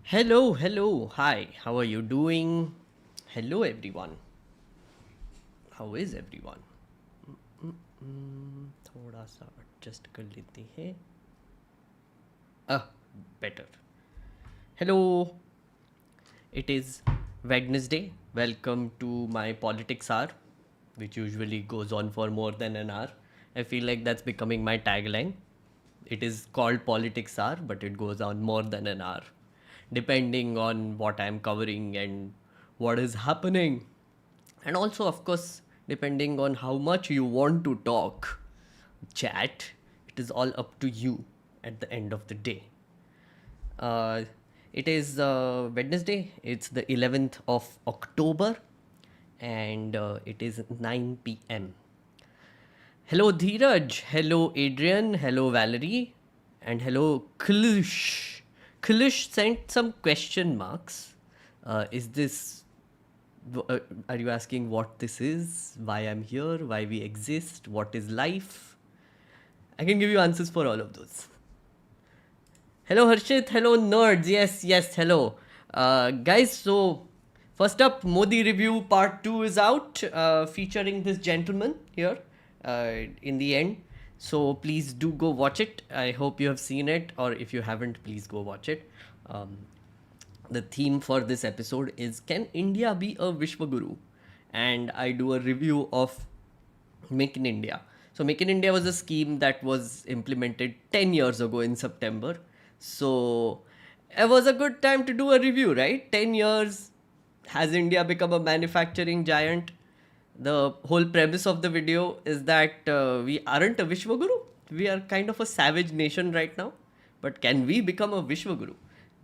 Hello, hello, hi, how are you doing? Hello, everyone. How is everyone? थोड़ा सा adjust कर लेते हैं. Ah, better. Hello, it is Wednesday. Welcome to my politics hour, which usually goes on for more than an hour. I feel like that's becoming my tagline. It is called politics hour, but it goes on more than an hour, depending on what I'm covering and what is happening. And also, of course, depending on how much you want to talk, chat, it is all up to you at the end of the day. Uh, it is Wednesday, it's the 11th of October, and it is 9 p.m. Hello, Dheeraj. Hello, Adrian. Hello, Valerie. And hello, Klush. Klush sent some question marks. Is this. Are you asking what this is? Why I'm here? Why we exist? What is life? I can give you answers for all of those. Hello, Harshit. Hello, nerds. Yes, yes, hello. Guys, so first up, Modi review part 2 is out, featuring this gentleman here in the end. So please do go watch it. I hope you have seen it, or if you haven't, please go watch it. Um, the theme for this episode is, can India be a Vishwaguru? And I do a review of Make in India. So, Make in India was a scheme that was implemented 10 years ago in September. So, it was a good time to do a review, right? 10 years. Has India become a manufacturing giant? The whole premise of the video is that we aren't a Vishwaguru. We are kind of a savage nation right now. But can we become a Vishwaguru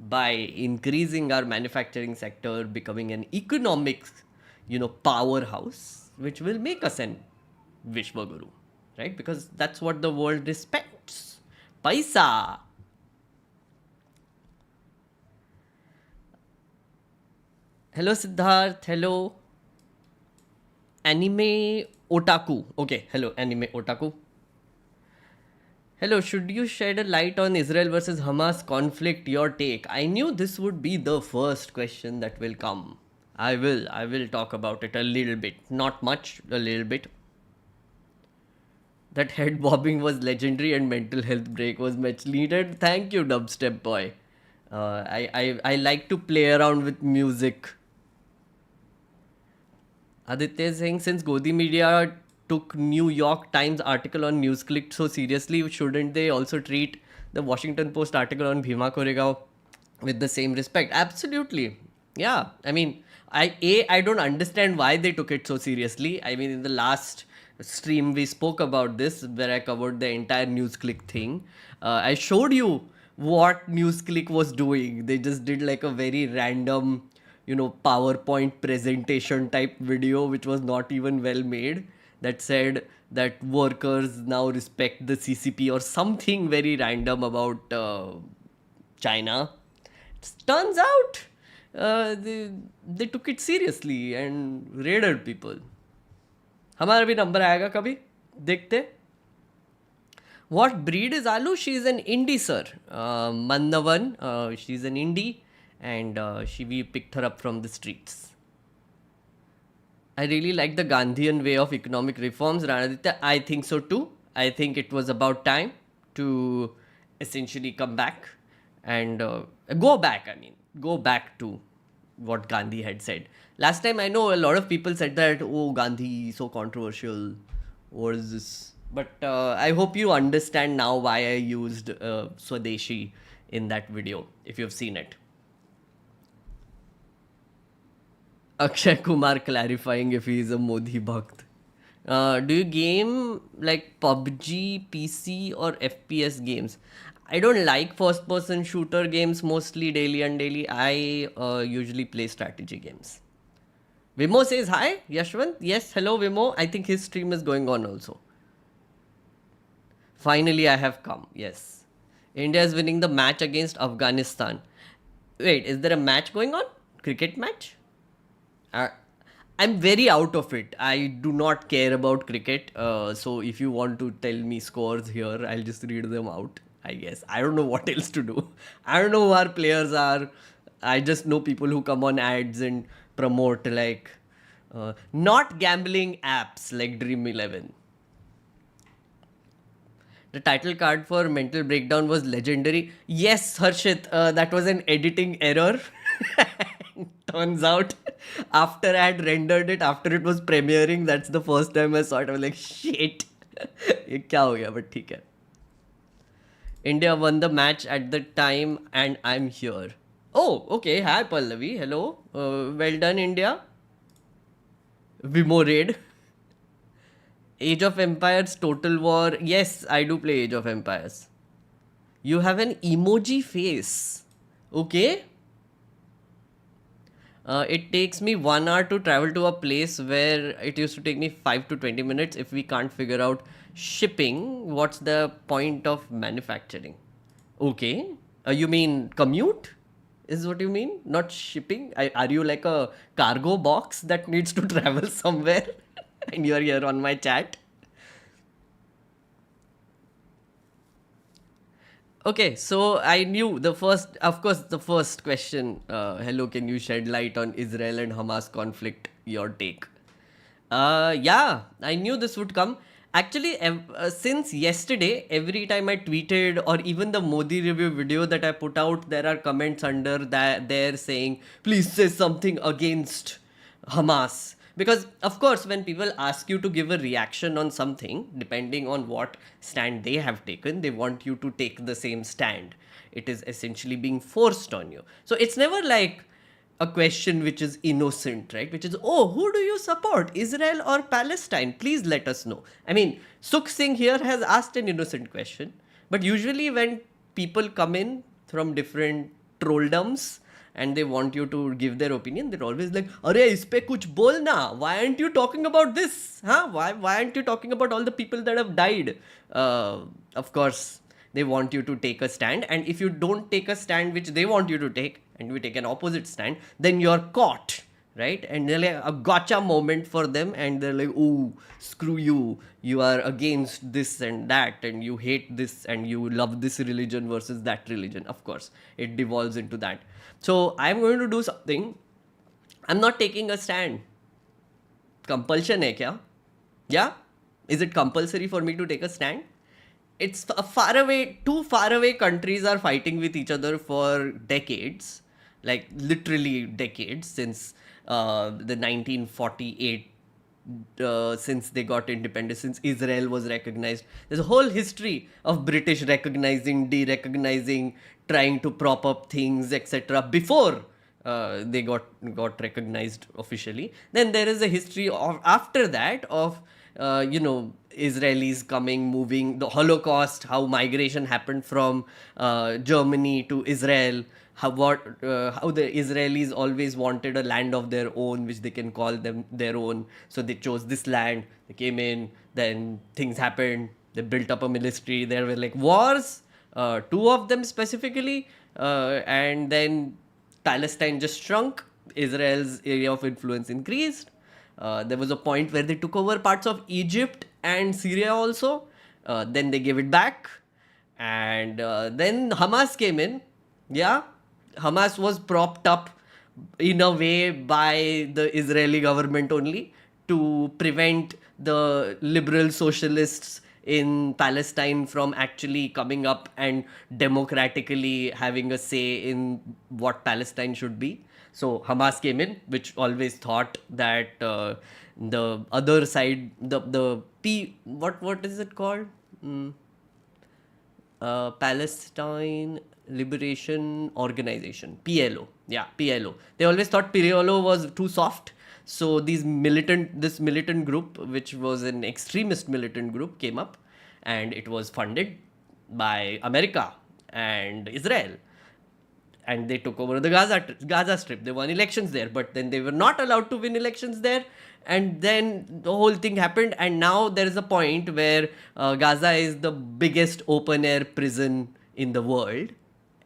by increasing our manufacturing sector, becoming an economics, powerhouse, which will make us an Vishwaguru, right? Because that's what the world respects. Paisa. Hello, Siddharth. Hello. Anime Otaku. Okay, hello, Anime Otaku. Hello, should you shed a light on Israel versus Hamas conflict? Your take. I knew this would be the first question that will come. I will talk about it a little bit. Not much, a little bit. That head bobbing was legendary and mental health break was much needed. Thank you, Dubstep Boy. I like to play around with music. Aditya is saying, since Godi Media took New York Times article on NewsClick so seriously, shouldn't they also treat the Washington Post article on Bhima Koregaon with the same respect? Absolutely. Yeah. I mean, I don't understand why they took it so seriously. I mean, in the last stream we spoke about this, where I covered the entire NewsClick thing. I showed you what NewsClick was doing. They just did like a very random, PowerPoint presentation type video, which was not even well made, that said that workers now respect the CCP or something very random about China. Turns out they took it seriously and raided people. हमारा भी number आएगा कभी देखते. What breed is Alu? She is an indie, sir. Mannavan, she's an indie, and we picked her up from the streets. I really like the Gandhian way of economic reforms, Ranaditya. I think so too. I think it was about time to essentially come back and go back. I mean, go back to what Gandhi had said. Last time I know a lot of people said that, oh, Gandhi, so controversial. What is this? But I hope you understand now why I used Swadeshi in that video, if you've seen it. Akshay Kumar clarifying if he is a Modi Bhakt. Do you game like PUBG, PC, or FPS games? I don't like first person shooter games, mostly daily and daily. I usually play strategy games. Vimo says hi, Yashwant. Yes, hello Vimo. I think his stream is going on also. Finally, I have come. Yes. India is winning the match against Afghanistan. Wait, is there a match going on? Cricket match? I'm very out of it. I do not care about cricket. So if you want to tell me scores here, I'll just read them out, I guess. I don't know what else to do. I don't know who our players are. I just know people who come on ads and promote like not gambling apps like Dream 11. The title card for Mental Breakdown was legendary. Yes, Harshit, that was an editing error. Turns out, after I had rendered it, after it was premiering, that's the first time I saw it. I was like, shit. ये क्या हो गया? But ठीक है. India won the match at the time, and I'm here. Oh, okay. Hi, Pallavi. Hello. Well done, India. Vimo raid. Age of Empires, Total War. Yes, I do play Age of Empires. You have an emoji face. Okay. It takes me 1 hour to travel to a place where it used to take me 5 to 20 minutes. If we can't figure out shipping, what's the point of manufacturing? Okay. You mean commute? Is what you mean? Not shipping? Are you like a cargo box that needs to travel somewhere? And you're here on my chat? Okay, so I knew the first question. Hello, can you shed light on Israel and Hamas conflict? Your take. Yeah, I knew this would come. Actually, since yesterday, every time I tweeted or even the Modi review video that I put out, there are comments under that there saying, please say something against Hamas. Because, of course, when people ask you to give a reaction on something, depending on what stand they have taken, they want you to take the same stand. It is essentially being forced on you. So it's never like a question which is innocent, right? Which is, oh, who do you support, Israel or Palestine? Please let us know. I mean, Sukh Singh here has asked an innocent question. But usually when people come in from different trolldoms, and they want you to give their opinion, they're always like, "Arey, is pe kuch bolna? Why aren't you talking about this? Huh? Why aren't you talking about all the people that have died?" Of course, they want you to take a stand, and if you don't take a stand which they want you to take, and you take an opposite stand, then you're caught, right? And they're like a gotcha moment for them, and they're like, "Oh, screw you! You are against this and that, and you hate this, and you love this religion versus that religion." Of course, it devolves into that. So I'm going to do something. I'm not taking a stand. Compulsion hai kya? Yeah? Is it compulsory for me to take a stand? It's far away, two far away countries are fighting with each other for decades, like literally decades since the 1948, since they got independence, since Israel was recognized. There's a whole history of British recognizing, de-recognizing, trying to prop up things, etc. before they got recognized officially. Then there is a history of after that of Israelis coming, moving, the Holocaust, how migration happened from Germany to Israel, how the Israelis always wanted a land of their own, which they can call them their own. So they chose this land. They came in. Then things happened. They built up a military. There were like wars, two of them specifically, and then Palestine just shrunk. Israel's area of influence increased. There was a point where they took over parts of Egypt and Syria also. Then they gave it back. And then Hamas came in. Yeah. Hamas was propped up in a way by the Israeli government only to prevent the liberal socialists in Palestine from actually coming up and democratically having a say in what Palestine should be. So Hamas came in, which always thought that the other side, what is it called? Palestine Liberation Organization, PLO. Yeah, PLO. They always thought PLO was too soft. So this militant group, which was an extremist militant group, came up, and it was funded by America and Israel. And they took over the Gaza Strip. They won elections there, but then they were not allowed to win elections there. And then the whole thing happened, and now there is a point where Gaza is the biggest open-air prison in the world,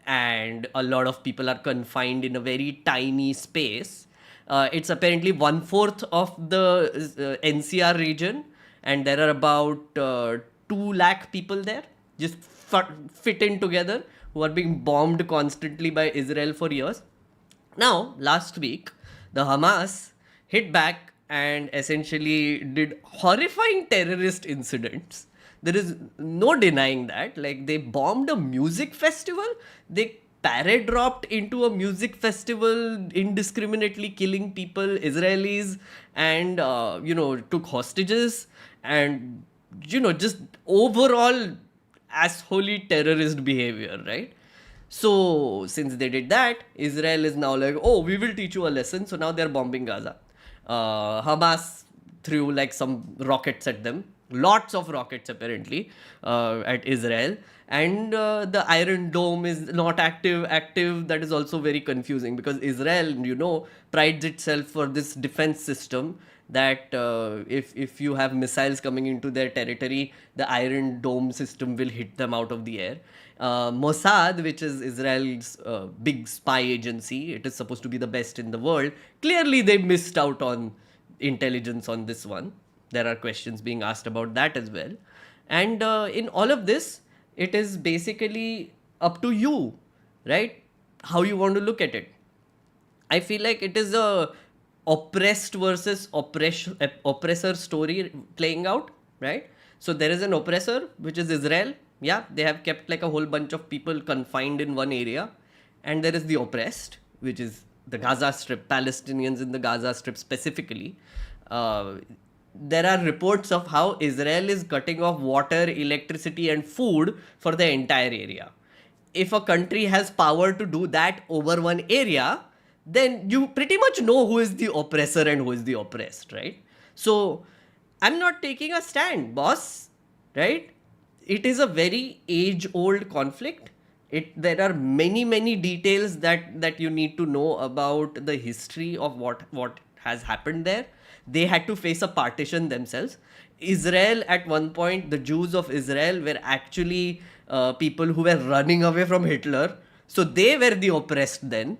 and a lot of people are confined in a very tiny space. It's apparently 1/4 of the NCR region, and there are about 2 lakh people there, just fit in together, who are being bombed constantly by Israel for years. Now, last week, the Hamas hit back and essentially did horrifying terrorist incidents. There is no denying that. Like, they bombed a music festival, they parade dropped into a music festival, indiscriminately killing people, Israelis, and, took hostages, and, just overall assholey terrorist behavior, right? So, since they did that, Israel is now like, oh, we will teach you a lesson. So now they're bombing Gaza. Hamas threw like some rockets at them, lots of rockets apparently, at Israel. And the Iron Dome is not active. That is also very confusing because Israel, prides itself for this defense system that if you have missiles coming into their territory, the Iron Dome system will hit them out of the air. Mossad, which is Israel's big spy agency, it is supposed to be the best in the world. Clearly, they missed out on intelligence on this one. There are questions being asked about that as well. And in all of this, it is basically up to you, right? How you want to look at it. I feel like it is a oppressed versus oppressor story playing out, right? So there is an oppressor, which is Israel. Yeah, they have kept like a whole bunch of people confined in one area. And there is the oppressed, which is the Gaza Strip, Palestinians in the Gaza Strip specifically. Uh, there are reports of how Israel is cutting off water, electricity, and food for the entire area. If a country has power to do that over one area, then you pretty much know who is the oppressor and who is the oppressed, right? So I'm not taking a stand, boss, right? It is a very age-old conflict. There are many details that you need to know about the history of what has happened there. They had to face a partition themselves. Israel, at one point, the Jews of Israel were actually people who were running away from Hitler. So they were the oppressed then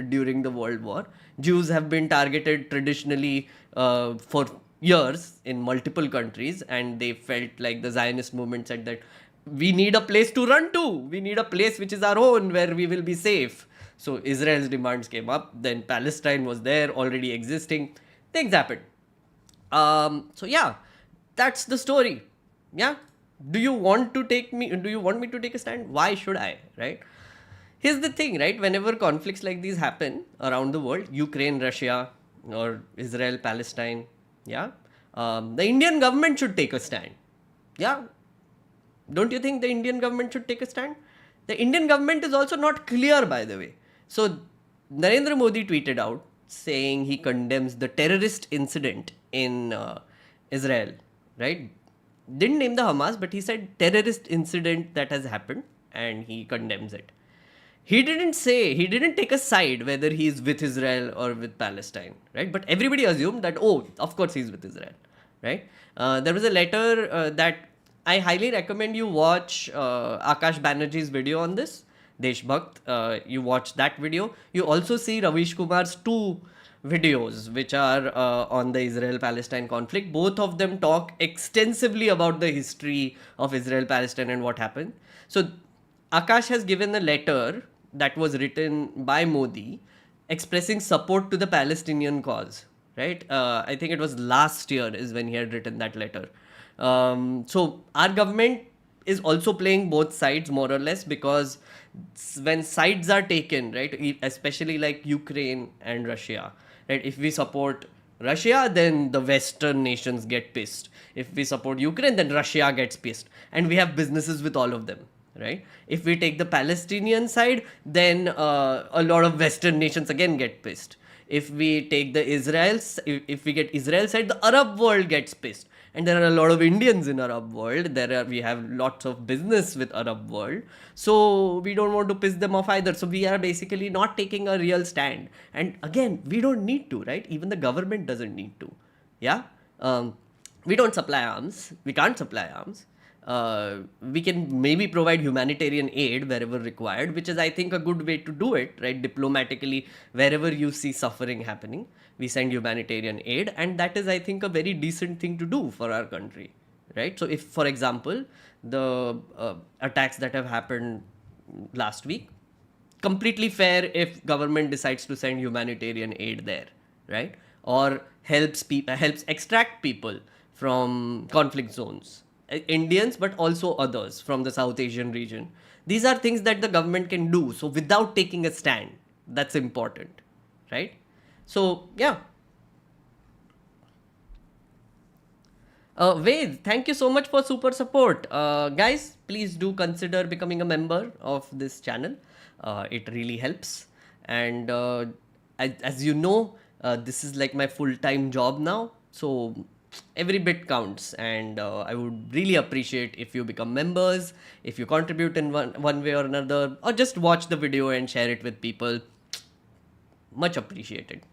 during the World War. Jews have been targeted traditionally for years in multiple countries, and they felt like the Zionist movement said that we need a place to run to. We need a place which is our own where we will be safe. So Israel's demands came up. Then Palestine was there already existing. Things happened. So yeah, that's the story. Yeah. Do you want me to take a stand? Why should I? Right? Here's the thing, right? Whenever conflicts like these happen around the world, Ukraine, Russia, or Israel, Palestine, yeah, the Indian government should take a stand. Yeah. Don't you think the Indian government should take a stand? The Indian government is also not clear, by the way. So Narendra Modi tweeted out saying he condemns the terrorist incident in Israel, right? Didn't name the Hamas, but he said terrorist incident that has happened and he condemns it. He didn't take a side whether he's with Israel or with Palestine, right? But everybody assumed that, oh, of course he's with Israel, right? There was a letter that I highly recommend you watch Akash Banerjee's video on this, Deshbhakt. You watch that video. You also see Ravish Kumar's two videos which are on the Israel-Palestine conflict. Both of them talk extensively about the history of Israel-Palestine and what happened. So Akash has given a letter that was written by Modi expressing support to the Palestinian cause, right? I think it was last year is when he had written that letter. So our government is also playing both sides more or less, because when sides are taken, right, especially like Ukraine and Russia, right, if we support Russia, then the Western nations get pissed. If we support Ukraine, then Russia gets pissed. And we have businesses with all of them, right? If we take the Palestinian side, then a lot of Western nations again get pissed. If we take the if we get Israel side, the Arab world gets pissed. And there are a lot of Indians in Arab world. We have lots of business with Arab world. So we don't want to piss them off either. So we are basically not taking a real stand. And again, we don't need to, right? Even the government doesn't need to. Yeah? We don't supply arms. We can't supply arms. We can maybe provide humanitarian aid wherever required, which is, I think, a good way to do it, right? Diplomatically, wherever you see suffering happening, we send humanitarian aid, and that is, I think, a very decent thing to do for our country, right? So if, for example, the attacks that have happened last week, completely fair if government decides to send humanitarian aid there, right? Or helps extract people from conflict zones, Indians, but also others from the South Asian region. These are things that the government can do. So without taking a stand, that's important, right? So yeah. Ved, thank you so much for super support. Guys, please do consider becoming a member of this channel. It really helps. And as you know, this is like my full-time job now. So every bit counts. And I would really appreciate if you become members, if you contribute in one way or another, or just watch the video and share it with people. Much appreciated.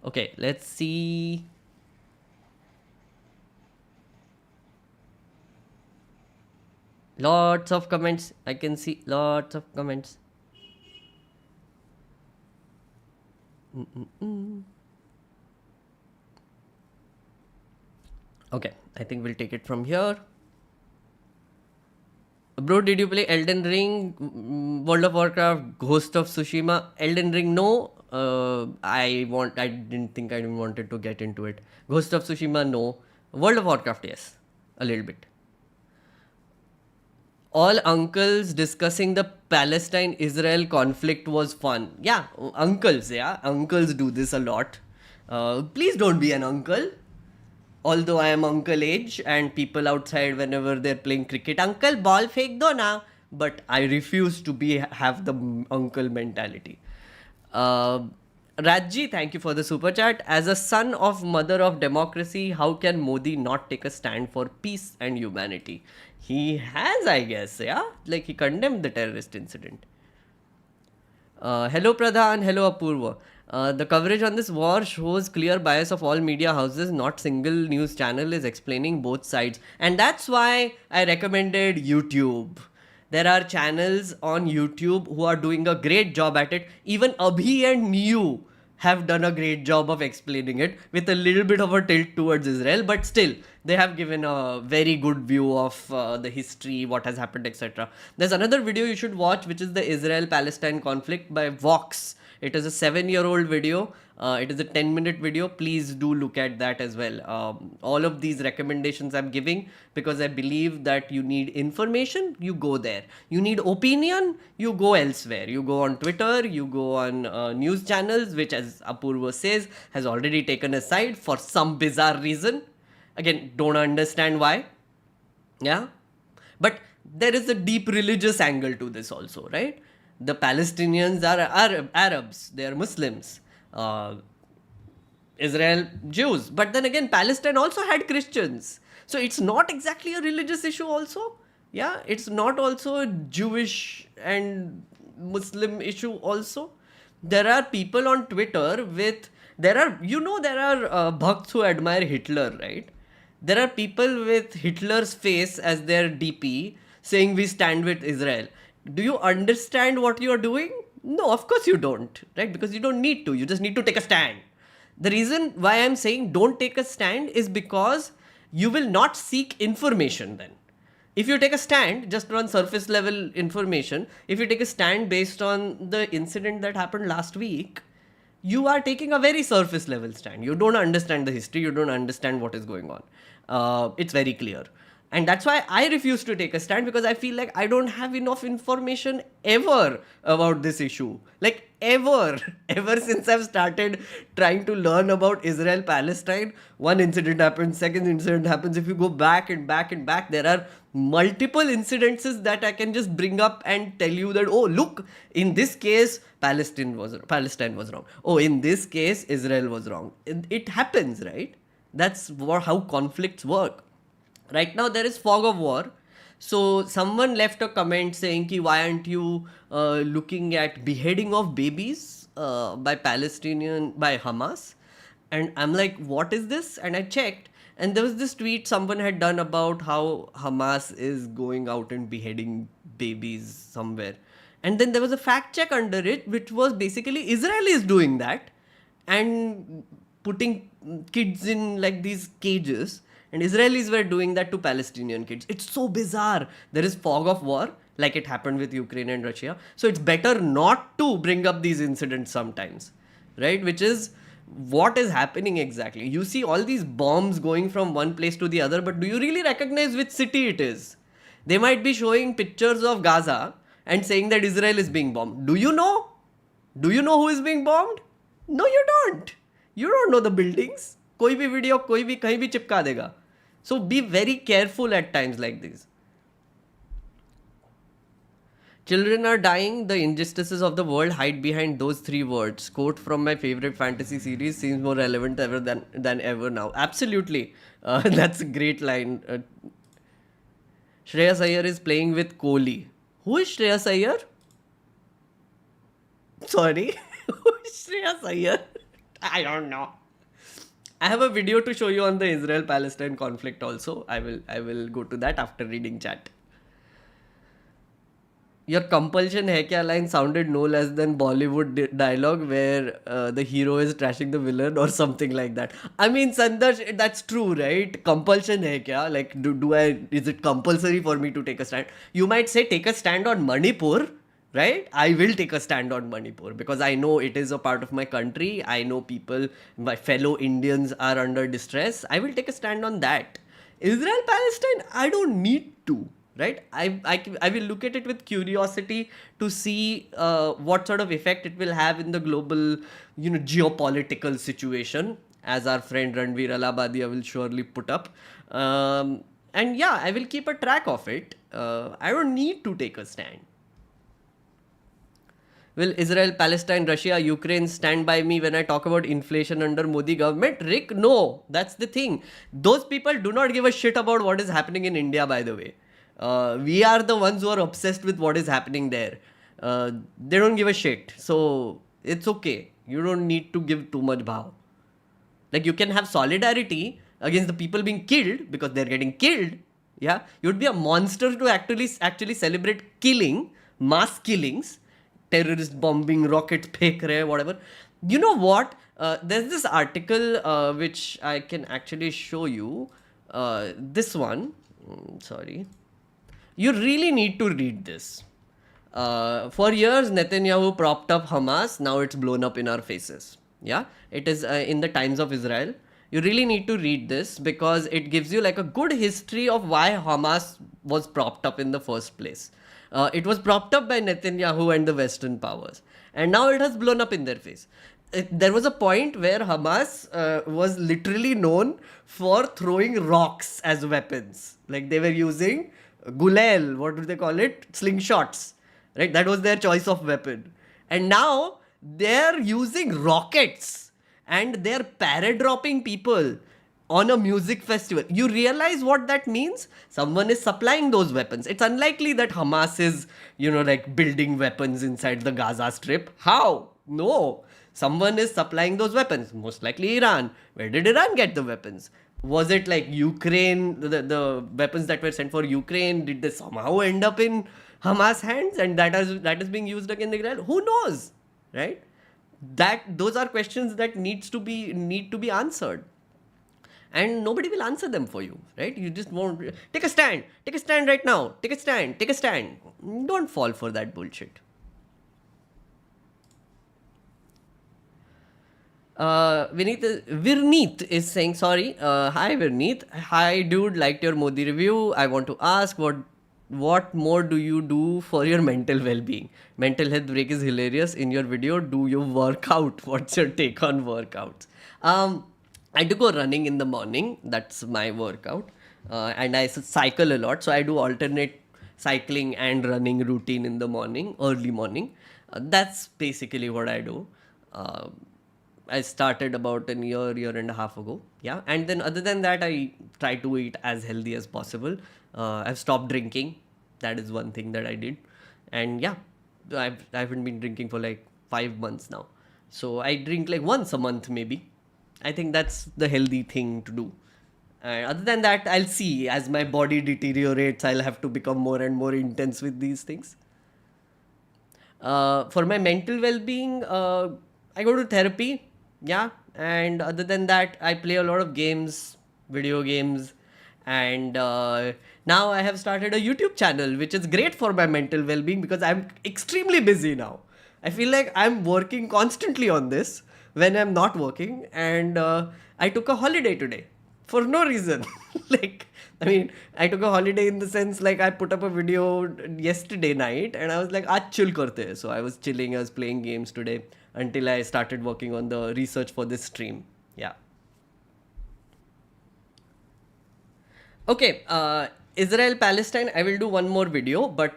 Okay, let's see. Lots of comments. I can see lots of comments. Okay, I think we'll take it from here. Bro, did you play Elden Ring, World of Warcraft, Ghost of Tsushima? Elden Ring, no. I didn't think I wanted to get into it. Ghost of Tsushima, no. World of Warcraft, yes, a little bit. All uncles discussing the Palestine-Israel conflict was fun. Yeah, uncles, yeah. Uncles do this a lot. Please don't be an uncle. Although I am uncle age and people outside whenever they're playing cricket, uncle, ball fake do na. But I refuse to have the uncle mentality. Rajji, thank you for the super chat. As a son of mother of democracy, how can Modi not take a stand for peace and humanity? He has, I guess, yeah? Like he condemned the terrorist incident. Hello Pradhan, hello Apurva. The coverage on this war shows clear bias of all media houses. Not single news channel is explaining both sides. And that's why I recommended YouTube. There are channels on YouTube who are doing a great job at it. Even Abhi and Niu have done a great job of explaining it with a little bit of a tilt towards Israel, but still they have given a very good view of the history, what has happened, etc. There's another video you should watch, which is the Israel-Palestine conflict by Vox. It is a 7-year-old video. It is a 10-minute video. Please do look at that as well. All of these recommendations I'm giving because I believe that you need information, you go there. You need opinion, you go elsewhere. You go on Twitter, you go on news channels, which, as Apurva says, has already taken a side for some bizarre reason. Again, don't understand why. Yeah. But there is a deep religious angle to this also, right? The Palestinians are Arabs, they are Muslims. Israel, Jews. But then again, Palestine also had Christians. So it's not exactly a religious issue also. Yeah, it's not also a Jewish and Muslim issue also. There are people on Twitter there are bhakts who admire Hitler, right? There are people with Hitler's face as their DP saying we stand with Israel. Do you understand what you are doing? No, of course you don't, right? Because you don't need to. You just need to take a stand. The reason why I'm saying don't take a stand is because you will not seek information then. If you take a stand just on surface level information, if you take a stand based on the incident that happened last week, you are taking a very surface level stand. You don't understand the history. You don't understand what is going on. It's very clear. And that's why I refuse to take a stand, because I feel like I don't have enough information ever about this issue. Like ever since I've started trying to learn about Israel-Palestine, one incident happens, second incident happens. If you go back and back and back, there are multiple incidences that I can just bring up and tell you that, oh, look, in this case, Palestine was wrong. Oh, in this case, Israel was wrong. It happens, right? That's how conflicts work. Right now there is fog of war. So someone left a comment saying ki why aren't you looking at beheading of babies by Hamas? And I'm like, what is this? And I checked, and there was this tweet someone had done about how Hamas is going out and beheading babies somewhere. And then there was a fact check under it, which was basically Israel is doing that and putting kids in like these cages. And Israelis were doing that to Palestinian kids. It's so bizarre. There is fog of war like it happened with Ukraine and Russia. So it's better not to bring up these incidents sometimes, right? Which is what is happening exactly. You see all these bombs going from one place to the other, but do you really recognize which city it is? They might be showing pictures of Gaza and saying that Israel is being bombed. Do you know? Do you know who is being bombed? No, you don't. You don't know the buildings. कोई भी video कोई भी कहीं भी चिपका देगा. So be very careful at times like this. Children are dying. The injustices of the world hide behind those three words. Quote from my favorite fantasy series, seems more relevant ever than ever now. Absolutely. That's a great line. Shreyas Iyer is playing with Kohli. Who is Shreyas Iyer? Sorry. Who is Shreyas Iyer? I don't know. I have a video to show you on the Israel-Palestine conflict also. I will go to that after reading chat. Your compulsion hai kya line sounded no less than Bollywood dialogue where the hero is trashing the villain or something like that. I mean, Sandarsh, that's true, right? Compulsion hai kya? Like, is it compulsory for me to take a stand? You might say take a stand on Manipur, right? I will take a stand on Manipur because I know it is a part of my country. I know people, my fellow Indians are under distress. I will take a stand on that. Israel-Palestine, I don't need to. Right, I will look at it with curiosity to see what sort of effect it will have in the global, geopolitical situation, as our friend Ranveer Allabadia will surely put up. And yeah, I will keep a track of it. I don't need to take a stand. Will Israel, Palestine, Russia, Ukraine stand by me when I talk about inflation under Modi government? Rick, no, that's the thing. Those people do not give a shit about what is happening in India, by the way. We are the ones who are obsessed with what is happening there. They don't give a shit. So it's okay. You don't need to give too much bhav. Like, you can have solidarity against the people being killed because they're getting killed. Yeah, you'd be a monster to actually celebrate killing, mass killings, terrorist bombing, rockets, fake rahe, whatever. You know what? There's this article which I can actually show you. This one. Sorry. You really need to read this. For years, Netanyahu propped up Hamas. Now it's blown up in our faces. Yeah, it is in the Times of Israel. You really need to read this because it gives you like a good history of why Hamas was propped up in the first place. It was propped up by Netanyahu and the Western powers. And now it has blown up in their face. There was a point where Hamas was literally known for throwing rocks as weapons. Like, they were using gulal, what do they call it? Slingshots, right? That was their choice of weapon. And now they're using rockets and they're paratrooping people on a music festival. You realize what that means? Someone is supplying those weapons. It's unlikely that Hamas is, like building weapons inside the Gaza Strip. How? No. Someone is supplying those weapons. Most likely Iran. Where did Iran get the weapons? Was it like Ukraine, the weapons that were sent for Ukraine, did they somehow end up in Hamas hands and that is being used against Israel? Who knows, right? Those are questions that need to be answered. And nobody will answer them for you, right? You just won't. Take a stand right now. Take a stand. Don't fall for that bullshit. Virneet is saying, sorry. Hi, Virneet. Hi, dude. Liked your Modi review. I want to ask what more do you do for your mental well-being? Mental health break is hilarious. In your video, do you work out? What's your take on workouts? I do go running in the morning. That's my workout. And I cycle a lot. So I do alternate cycling and running routine in the morning, early morning. That's basically what I do. I started about a year and a half ago. Yeah. And then other than that, I try to eat as healthy as possible. I've stopped drinking. That is one thing that I did. And yeah, I haven't been drinking for like 5 months now. So I drink like once a month maybe. I think that's the healthy thing to do. Other than that, I'll see. As my body deteriorates, I'll have to become more and more intense with these things. For my mental well-being, I go to therapy. Yeah. And other than that, I play a lot of games, video games. And now I have started a YouTube channel, which is great for my mental well-being because I'm extremely busy now. I feel like I'm working constantly on this when I'm not working, and I took a holiday today for no reason. Like, I mean, I took a holiday in the sense like I put up a video yesterday night and I was like, aaj chill karte hai. So I was chilling, I was playing games today until I started working on the research for this stream. Yeah. Okay, Israel-Palestine, I will do one more video, but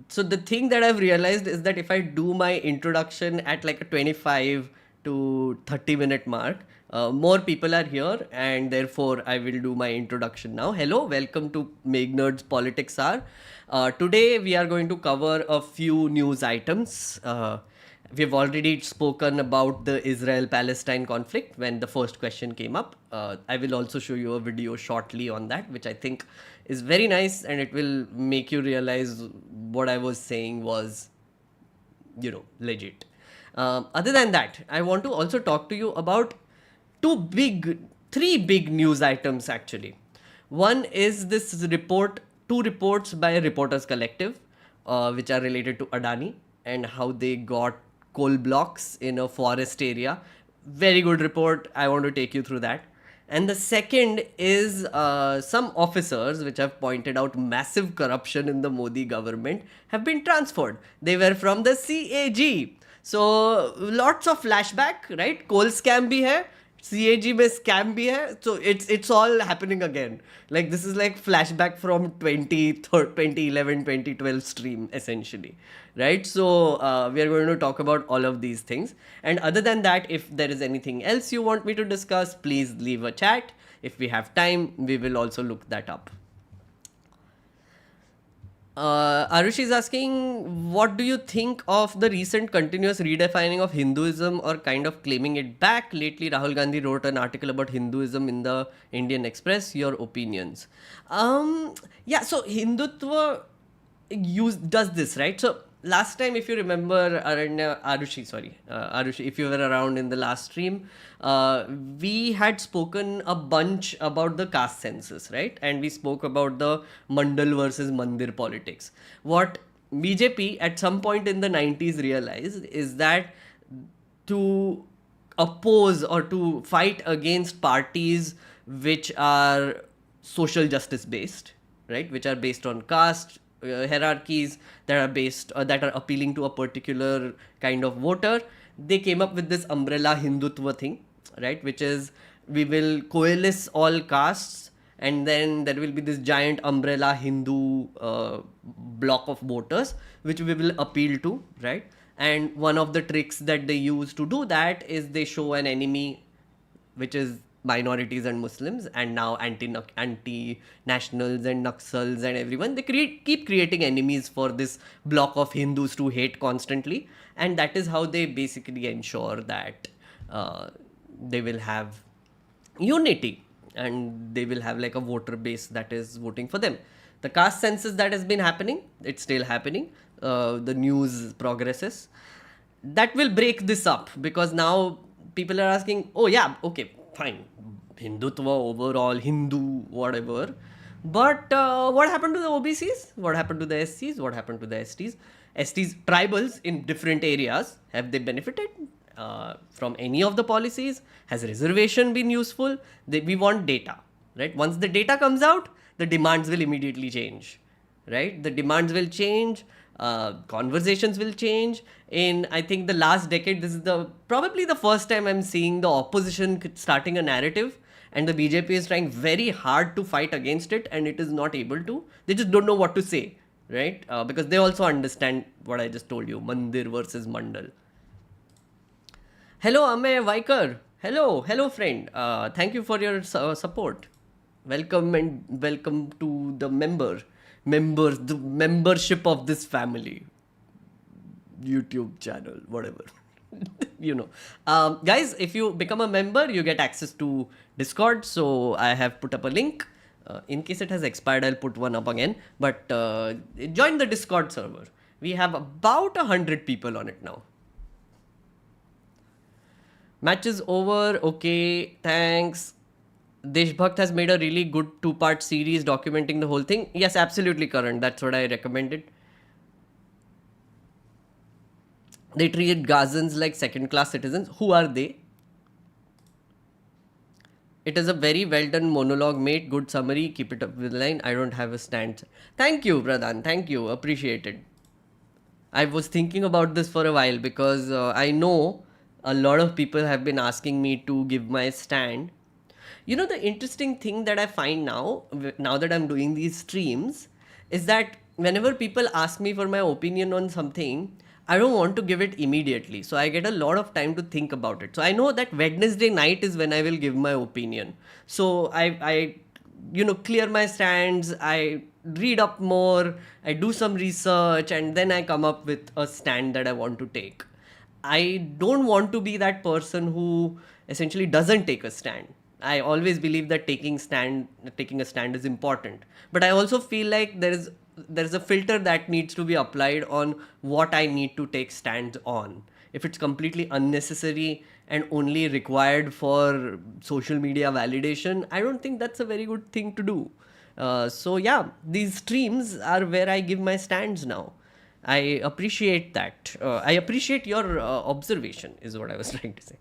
so the thing that I've realized is that if I do my introduction at like a 25 to 30-minute mark, more people are here, and therefore I will do my introduction now. Hello, welcome to Meghnerd's Politics Hour. Today we are going to cover a few news items. We've already spoken about the Israel-Palestine conflict when the first question came up. I will also show you a video shortly on that, which I think is very nice, and it will make you realize what I was saying was, legit. Other than that, I want to also talk to you about three big news items actually. One is this report, two reports by Reporters Collective, which are related to Adani and how they got coal blocks in a forest area. Very good report. I want to take you through that. And the second is some officers which have pointed out massive corruption in the Modi government have been transferred. They were from the CAG. So lots of flashback, right? Coal scam bhi hai. CAG में scam भी है, so it's all happening again. Like this is like flashback from 2011 2012 stream essentially, right? So we are going to talk about all of these things, and other than that, if there is anything else you want me to discuss, please leave a chat. If we have time, we will also look that up. Arushi is asking, what do you think of the recent continuous redefining of Hinduism or kind of claiming it back? Lately, Rahul Gandhi wrote an article about Hinduism in the Indian Express. Your opinions? Yeah, so Hindutva does this, right? So last time, if you remember, Arushi, if you were around in the last stream, we had spoken a bunch about the caste census, right? And we spoke about the Mandal versus Mandir politics. What BJP at some point in the 90s realized is that to oppose or to fight against parties which are social justice based, right, which are based on caste hierarchies, that are based that are appealing to a particular kind of voter, they came up with this umbrella Hindutva thing, right, which is we will coalesce all castes and then there will be this giant umbrella Hindu block of voters which we will appeal to, right? And one of the tricks that they use to do that is they show an enemy which is minorities and Muslims, and now anti-nationals and Naxals and everyone. They keep creating enemies for this block of Hindus to hate constantly, and that is how they basically ensure that they will have unity and they will have like a voter base that is voting for them. The caste census that has been happening, it's still happening. The news progresses. That will break this up because now people are asking, oh yeah, okay, fine, Hindutva overall, Hindu, whatever. But what happened to the OBCs? What happened to the SCs? What happened to the STs? STs, tribals in different areas, have they benefited from any of the policies? Has reservation been useful? We want data, right? Once the data comes out, the demands will immediately change, right? The demands will change. Conversations will change. In I think the last decade, this is probably the first time I'm seeing the opposition starting a narrative, and the BJP is trying very hard to fight against it, and it is not able to. They just don't know what to say, right? Because they also understand what I just told you, Mandir versus Mandal. Hello, Amey Vaikar. Hello, friend. Thank you for your support. Welcome and welcome to the the membership of this family, YouTube channel, whatever. Guys, if you become a member, you get access to Discord. So I have put up a link. In case it has expired, I'll put one up again. But join the Discord server. We have about 100 people on it now. Match is over. Okay, thanks. Deshbhakt has made a really good 2-part series documenting the whole thing. Yes, absolutely, Karan. That's what I recommended. They treat Gazans like second-class citizens. Who are they? It is a very well done monologue, mate. Good summary. Keep it up with the line. I don't have a stand. Thank you, Pradhan. Thank you. Appreciated. I was thinking about this for a while because I know a lot of people have been asking me to give my stand. You know, the interesting thing that I find now, now that I'm doing these streams, is that whenever people ask me for my opinion on something, I don't want to give it immediately. So I get a lot of time to think about it. So I know that Wednesday night is when I will give my opinion. So I clear my stands, I read up more, I do some research, and then I come up with a stand that I want to take. I don't want to be that person who essentially doesn't take a stand. I always believe that taking a stand is important. But I also feel like there's a filter that needs to be applied on what I need to take stands on. If it's completely unnecessary and only required for social media validation, I don't think that's a very good thing to do. So yeah, these streams are where I give my stands now. I appreciate that. I appreciate your observation, is what I was trying to say.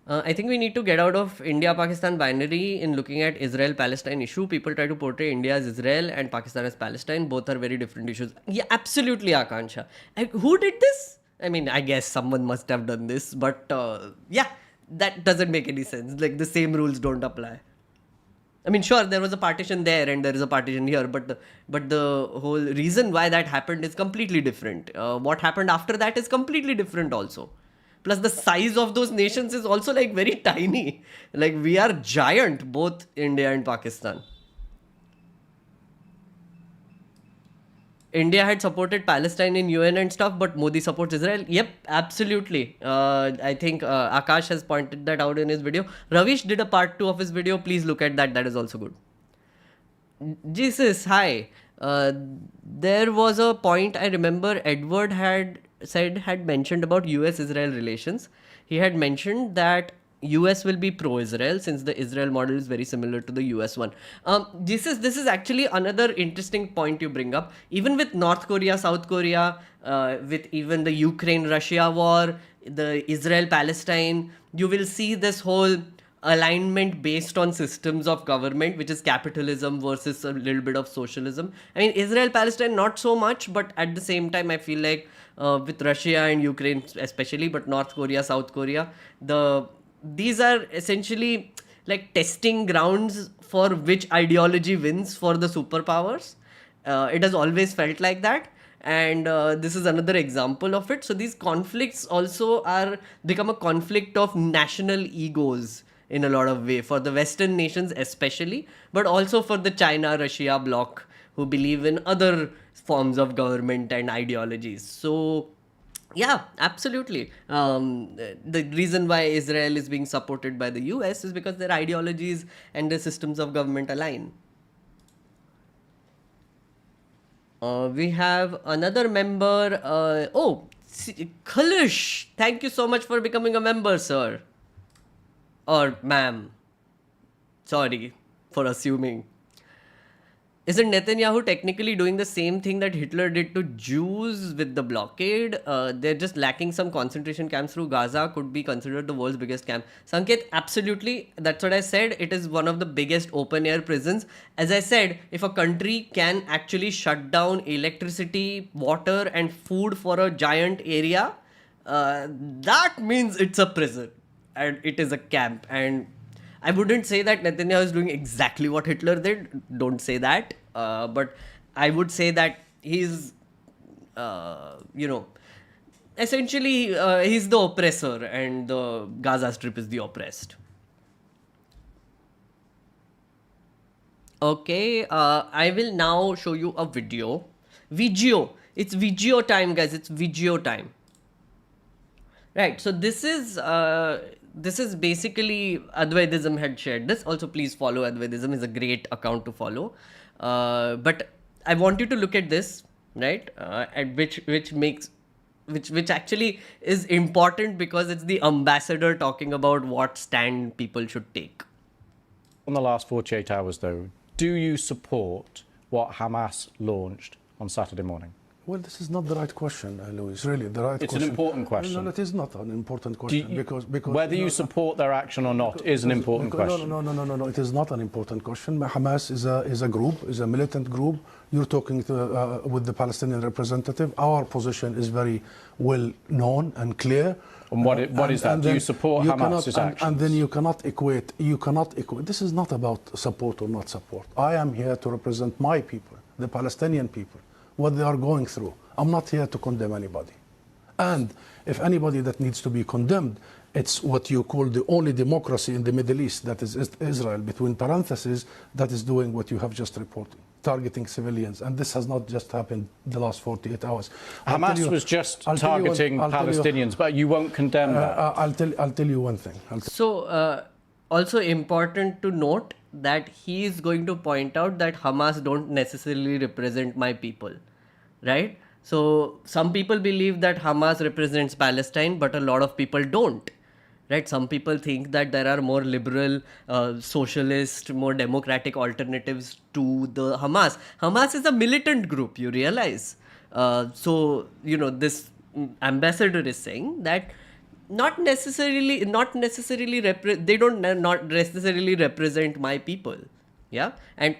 I think we need to get out of India-Pakistan binary in looking at Israel-Palestine issue. People try to portray India as Israel and Pakistan as Palestine. Both are very different issues. Yeah, absolutely, Akansha. Who did this? I mean, I guess someone must have done this, but yeah, that doesn't make any sense. Like, the same rules don't apply. I mean, sure, there was a partition there and there is a partition here, but the whole reason why that happened is completely different. What happened after that is completely different also. Plus, the size of those nations is also like very tiny. Like, we are giant, both India and Pakistan. India had supported Palestine in UN and stuff, but Modi supports Israel. Yep, absolutely. I think Akash has pointed that out in his video. Ravish did a part 2 of his video. Please look at that. That is also good. Jesus, hi. There was a point I remember Edward had mentioned about US-Israel relations. He had mentioned that US will be pro-Israel since the Israel model is very similar to the US one. This is actually another interesting point you bring up. Even with North Korea, South Korea, with even the Ukraine-Russia war, the Israel-Palestine, you will see this whole alignment based on systems of government, which is capitalism versus a little bit of socialism. I mean, Israel-Palestine, not so much, but at the same time, I feel like with Russia and Ukraine especially, but North Korea, South Korea, these are essentially like testing grounds for which ideology wins for the superpowers. It has always felt like that. And this is another example of it. So these conflicts also become a conflict of national egos in a lot of way for the Western nations especially, but also for the China-Russia bloc who believe in other forms of government and ideologies. So yeah, absolutely. The reason why Israel is being supported by the US is because their ideologies and their systems of government align. We have another member. Khalish, thank you so much for becoming a member, sir. Or ma'am. Sorry for assuming. Isn't Netanyahu technically doing the same thing that Hitler did to Jews with the blockade? They're just lacking some concentration camps through Gaza, could be considered the world's biggest camp. Sanket, absolutely. That's what I said. It is one of the biggest open-air prisons. As I said, if a country can actually shut down electricity, water, and food for a giant area, that means it's a prison. And it is a camp. And I wouldn't say that Netanyahu is doing exactly what Hitler did. Don't say that. But I would say that he's, essentially he's the oppressor and the Gaza Strip is the oppressed. Okay, I will now show you a video. Vigio. It's Vigio time, guys. It's Vigio time. Right. So this is basically Advaitism had shared this. Also, please follow Advaitism. Is a great account to follow. But I want you to look at this, right? At which makes which actually is important because it's the ambassador talking about what stand people should take. In the last 48 hours, though, do you support what Hamas launched on Saturday morning? Well, this is not the right question, Louis. Really, the right It's question. an important question. No, it is not an important question because whether you support their action or not is an important question. No. It is not an important question. Hamas is a group, is a militant group. You're talking with the Palestinian representative. Our position is very well known and clear. And what is that? Do you support Hamas's actions? And then you cannot equate. This is not about support or not support. I am here to represent my people, the Palestinian people, what they are going through. I'm not here to condemn anybody. And if anybody that needs to be condemned, it's what you call the only democracy in the Middle East, that is Israel, between parentheses, that is doing what you have just reported, targeting civilians. And this has not just happened the last 48 hours. Hamas was just targeting Palestinians, but you won't condemn that. I'll tell you one thing. So, also important to note that he is going to point out that Hamas don't necessarily represent my people, right? So some people believe that Hamas represents Palestine, but a lot of people don't, right? Some people think that there are more liberal, socialist, more democratic alternatives to the Hamas. Hamas is a militant group, you realize. So, this ambassador is saying that they don't necessarily represent my people. Yeah.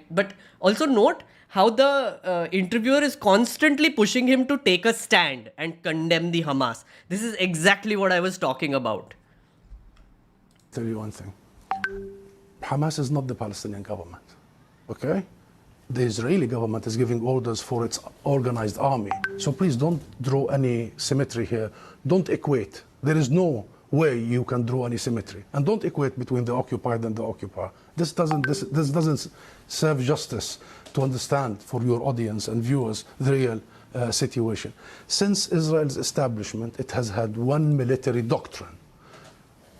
But also note how the interviewer is constantly pushing him to take a stand and condemn the Hamas. This is exactly what I was talking about. Tell you one thing. Hamas is not the Palestinian government. Okay? The Israeli government is giving orders for its organized army. So please don't draw any symmetry here. Don't equate. There is no way you can draw any symmetry. And don't equate between the occupied and the occupier. This doesn't serve justice to understand for your audience and viewers the real situation. Since Israel's establishment, it has had one military doctrine.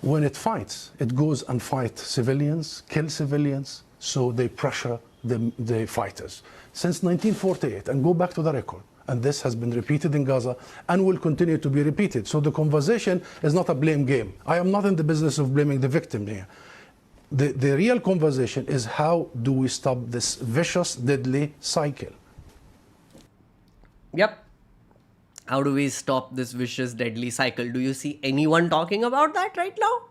When it fights, it goes and fights civilians, kill civilians, so they pressure the fighters. Since 1948, and go back to the record, and this has been repeated in Gaza and will continue to be repeated. So the conversation is not a blame game. I am not in the business of blaming the victim here. The real conversation is how do we stop this vicious, deadly cycle? Yep. How do we stop this vicious, deadly cycle? Do you see anyone talking about that right now?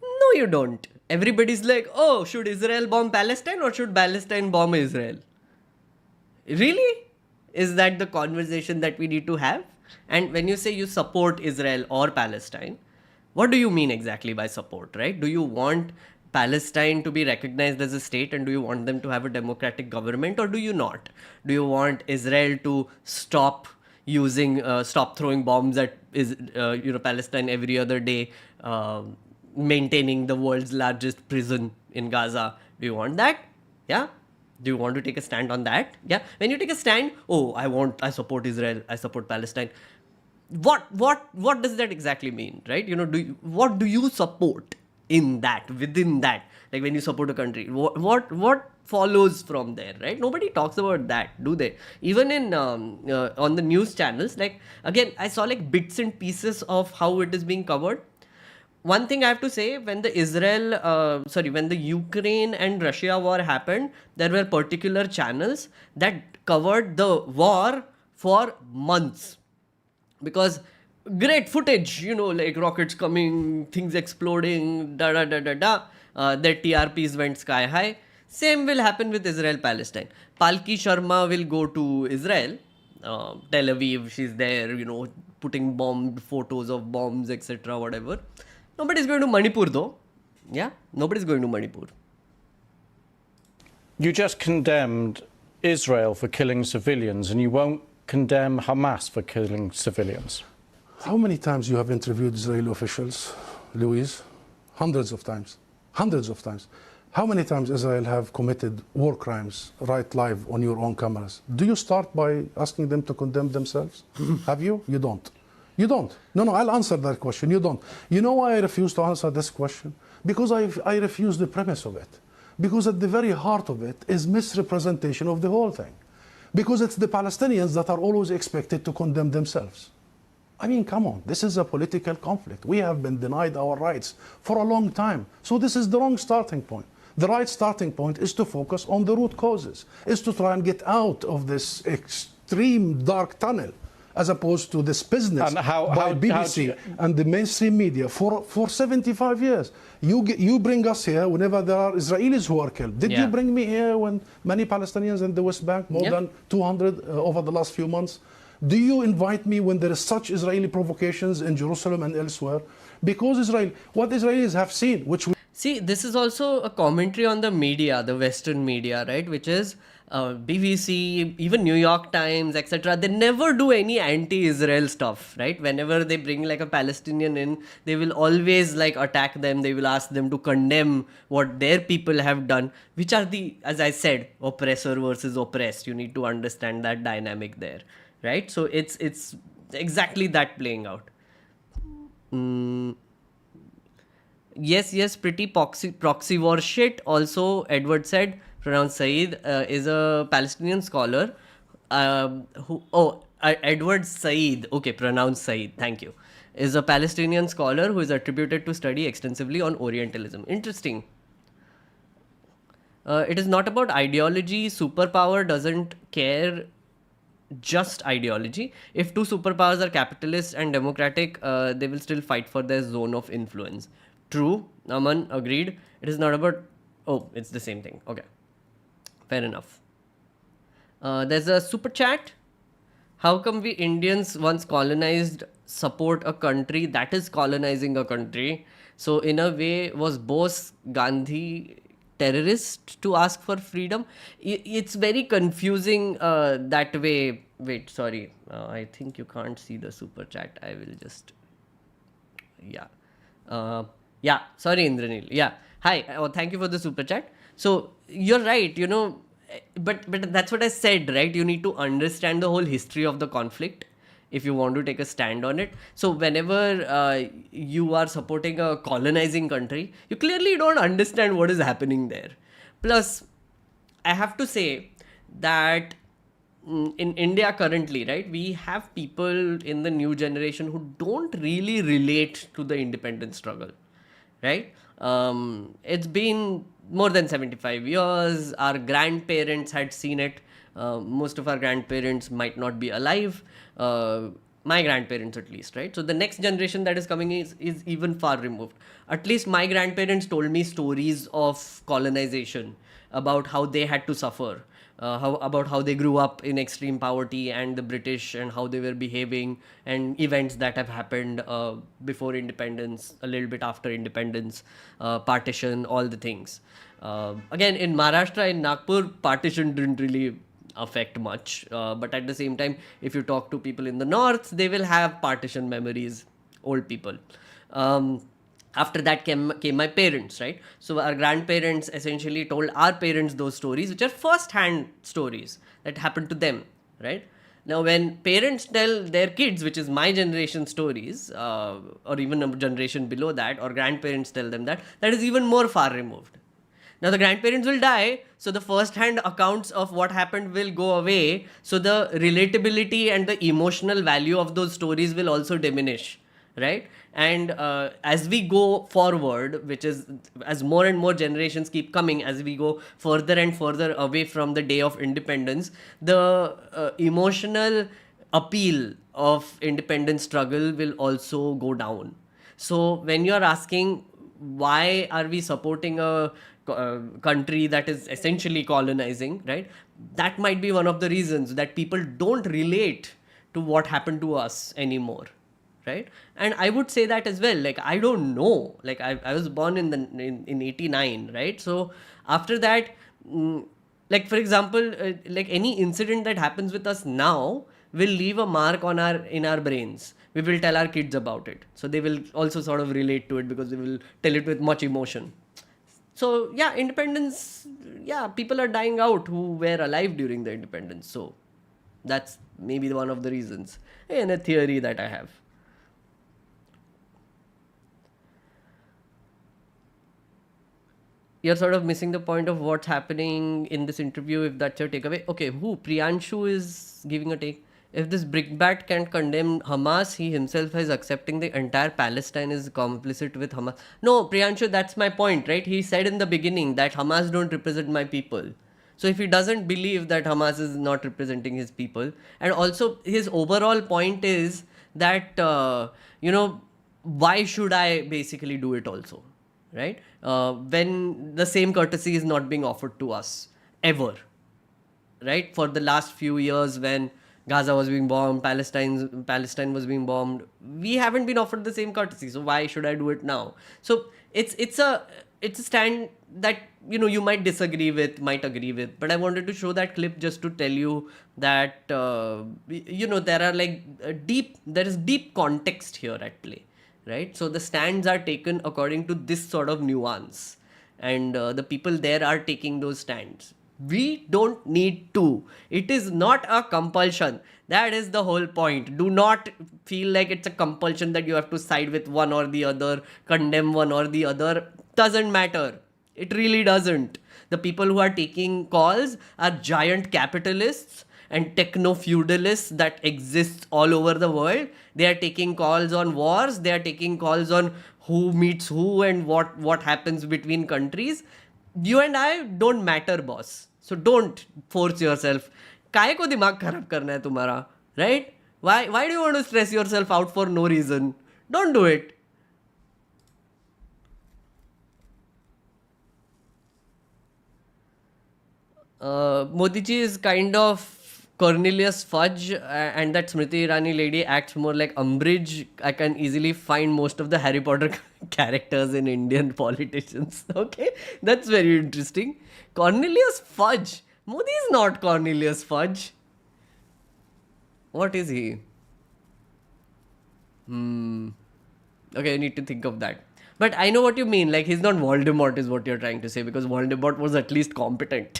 No, you don't. Everybody's like, oh, should Israel bomb Palestine or should Palestine bomb Israel? Really? Is that the conversation that we need to have? And when you say you support Israel or Palestine, what do you mean exactly by support, right? Do you want Palestine to be recognized as a state and do you want them to have a democratic government or do you not? Do you want Israel to stop throwing bombs at Palestine every other day, maintaining the world's largest prison in Gaza? Do you want that? Yeah? Do you want to take a stand on that? Yeah. When you take a stand, I support Israel, I support Palestine. What does that exactly mean, right? What do you support in that, within that? Like when you support a country, what follows from there, right? Nobody talks about that, do they? Even in on the news channels, like again, I saw like bits and pieces of how it is being covered. One thing I have to say, when the Ukraine and Russia war happened, there were particular channels that covered the war for months. Because great footage, like rockets coming, things exploding, their TRPs went sky high. Same will happen with Israel-Palestine. Palki Sharma will go to Israel, Tel Aviv, she's there, putting photos of bombs, etc., whatever. Nobody's going to Manipur though. Yeah, nobody's going to Manipur. You just condemned Israel for killing civilians and you won't condemn Hamas for killing civilians. How many times you have interviewed Israeli officials, Louise? Hundreds of times. Hundreds of times. How many times Israel have committed war crimes right live on your own cameras? Do you start by asking them to condemn themselves? Have you? You don't. You don't. No, I'll answer that question. You don't. You know why I refuse to answer this question? Because I refuse the premise of it. Because at the very heart of it is misrepresentation of the whole thing. Because it's the Palestinians that are always expected to condemn themselves. I mean, come on, this is a political conflict. We have been denied our rights for a long time. So this is the wrong starting point. The right starting point is to focus on the root causes, is to try and get out of this extreme dark tunnel, as opposed to this business And how BBC and the mainstream media for 75 years. You bring us here whenever there are Israelis who are killed. Did you bring me here when many Palestinians in the West Bank, more than 200 over the last few months? Do you invite me when there is such Israeli provocations in Jerusalem and elsewhere? Because what Israelis have seen, which we See, this is also a commentary on the media, the Western media, right? Which is BBC, even New York Times, etc. They never do any anti-Israel stuff, right? Whenever they bring like a Palestinian in, they will always like attack them. They will ask them to condemn what their people have done, which are the, as I said, oppressor versus oppressed. You need to understand that dynamic there, right? So it's exactly that playing out. Yes, pretty proxy war shit. Also, Edward said, pronounced Saeed, is a Palestinian scholar. Edward Saeed, okay, pronounced Saeed, thank you, is a Palestinian scholar who is attributed to study extensively on Orientalism. Interesting. It is not about ideology. Superpower doesn't care just ideology. If two superpowers are capitalist and democratic, they will still fight for their zone of influence. True, Aman, agreed. It is not about... Oh, it's the same thing. Okay. Fair enough. There's a super chat. How come we Indians, once colonized, support a country that is colonizing a country? So in a way, was Bose Gandhi terrorist to ask for freedom? It's very confusing that way. Wait, sorry. I think you can't see the super chat. I will just... Yeah. Sorry, Indranil. Yeah. Hi. Thank you for the super chat. So you're right, but that's what I said, right? You need to understand the whole history of the conflict if you want to take a stand on it. So whenever you are supporting a colonizing country, you clearly don't understand what is happening there. Plus, I have to say that in India currently, right, we have people in the new generation who don't really relate to the independence struggle, right? It's been more than 75 years. Our grandparents had seen it. Most of our grandparents might not be alive. My grandparents at least, right? So the next generation that is coming is even far removed. At least my grandparents told me stories of colonization, about how they had to suffer, about how they grew up in extreme poverty and the British and how they were behaving, and events that have happened before independence, a little bit after independence, partition, all the things. Again, in Maharashtra, in Nagpur, partition didn't really affect much. But at the same time, if you talk to people in the north, they will have partition memories, old people. After that came my parents, right? So our grandparents essentially told our parents those stories, which are first-hand stories that happened to them, right? Now, when parents tell their kids, which is my generation stories, or even a generation below that, or grandparents tell them that is even more far removed. Now, the grandparents will die, so the first-hand accounts of what happened will go away, so the relatability and the emotional value of those stories will also diminish, right? And as we go forward, which is as more and more generations keep coming, as we go further and further away from the day of independence, the emotional appeal of independence struggle will also go down. So when you're asking why are we supporting a country that is essentially colonizing, right? That might be one of the reasons that people don't relate to what happened to us anymore, right? And I would say that as well. Like, I don't know. Like, I was born in 89, right? So after that, like for example, like any incident that happens with us now will leave a mark on in our brains. We will tell our kids about it, so they will also sort of relate to it because they will tell it with much emotion. So yeah, independence, yeah, people are dying out who were alive during the independence. So that's maybe one of the reasons, and a theory that I have. You're sort of missing the point of what's happening in this interview if that's your takeaway. Okay, who? Priyanshu is giving a take. If this brickbat can condemn Hamas, he himself is accepting the entire Palestine is complicit with Hamas. No, Priyanshu, that's my point, right? He said in the beginning that Hamas don't represent my people. So if he doesn't believe that Hamas is not representing his people, and also his overall point is that, why should I basically do it also, right? When the same courtesy is not being offered to us, ever, right? For the last few years when Gaza was being bombed, Palestine was being bombed, we haven't been offered the same courtesy. So why should I do it now? So it's a stand that you might disagree with, might agree with, but I wanted to show that clip just to tell you that there are there is deep context here at play, right? So the stands are taken according to this sort of nuance, and the people there are taking those stands. We don't need to. It is not a compulsion. That is the whole point. Do not feel like it's a compulsion that you have to side with one or the other, condemn one or the other. Doesn't matter. It really doesn't. The people who are taking calls are giant capitalists and techno-feudalists that exist all over the world. They are taking calls on wars. They are taking calls on who meets who and what happens between countries. You and I don't matter, boss. So don't force yourself. काय को दिमाग खराब करना है तुम्हारा, right? Why do you want to stress yourself out for no reason? Don't do it. Modi ji is kind of Cornelius Fudge, and that Smriti Irani lady acts more like Umbridge. I can easily find most of the Harry Potter characters in Indian politicians. Okay, that's very interesting. Cornelius Fudge. Modi is not Cornelius Fudge. What is he? Okay, I need to think of that. But I know what you mean. Like, he's not Voldemort is what you're trying to say, because Voldemort was at least competent.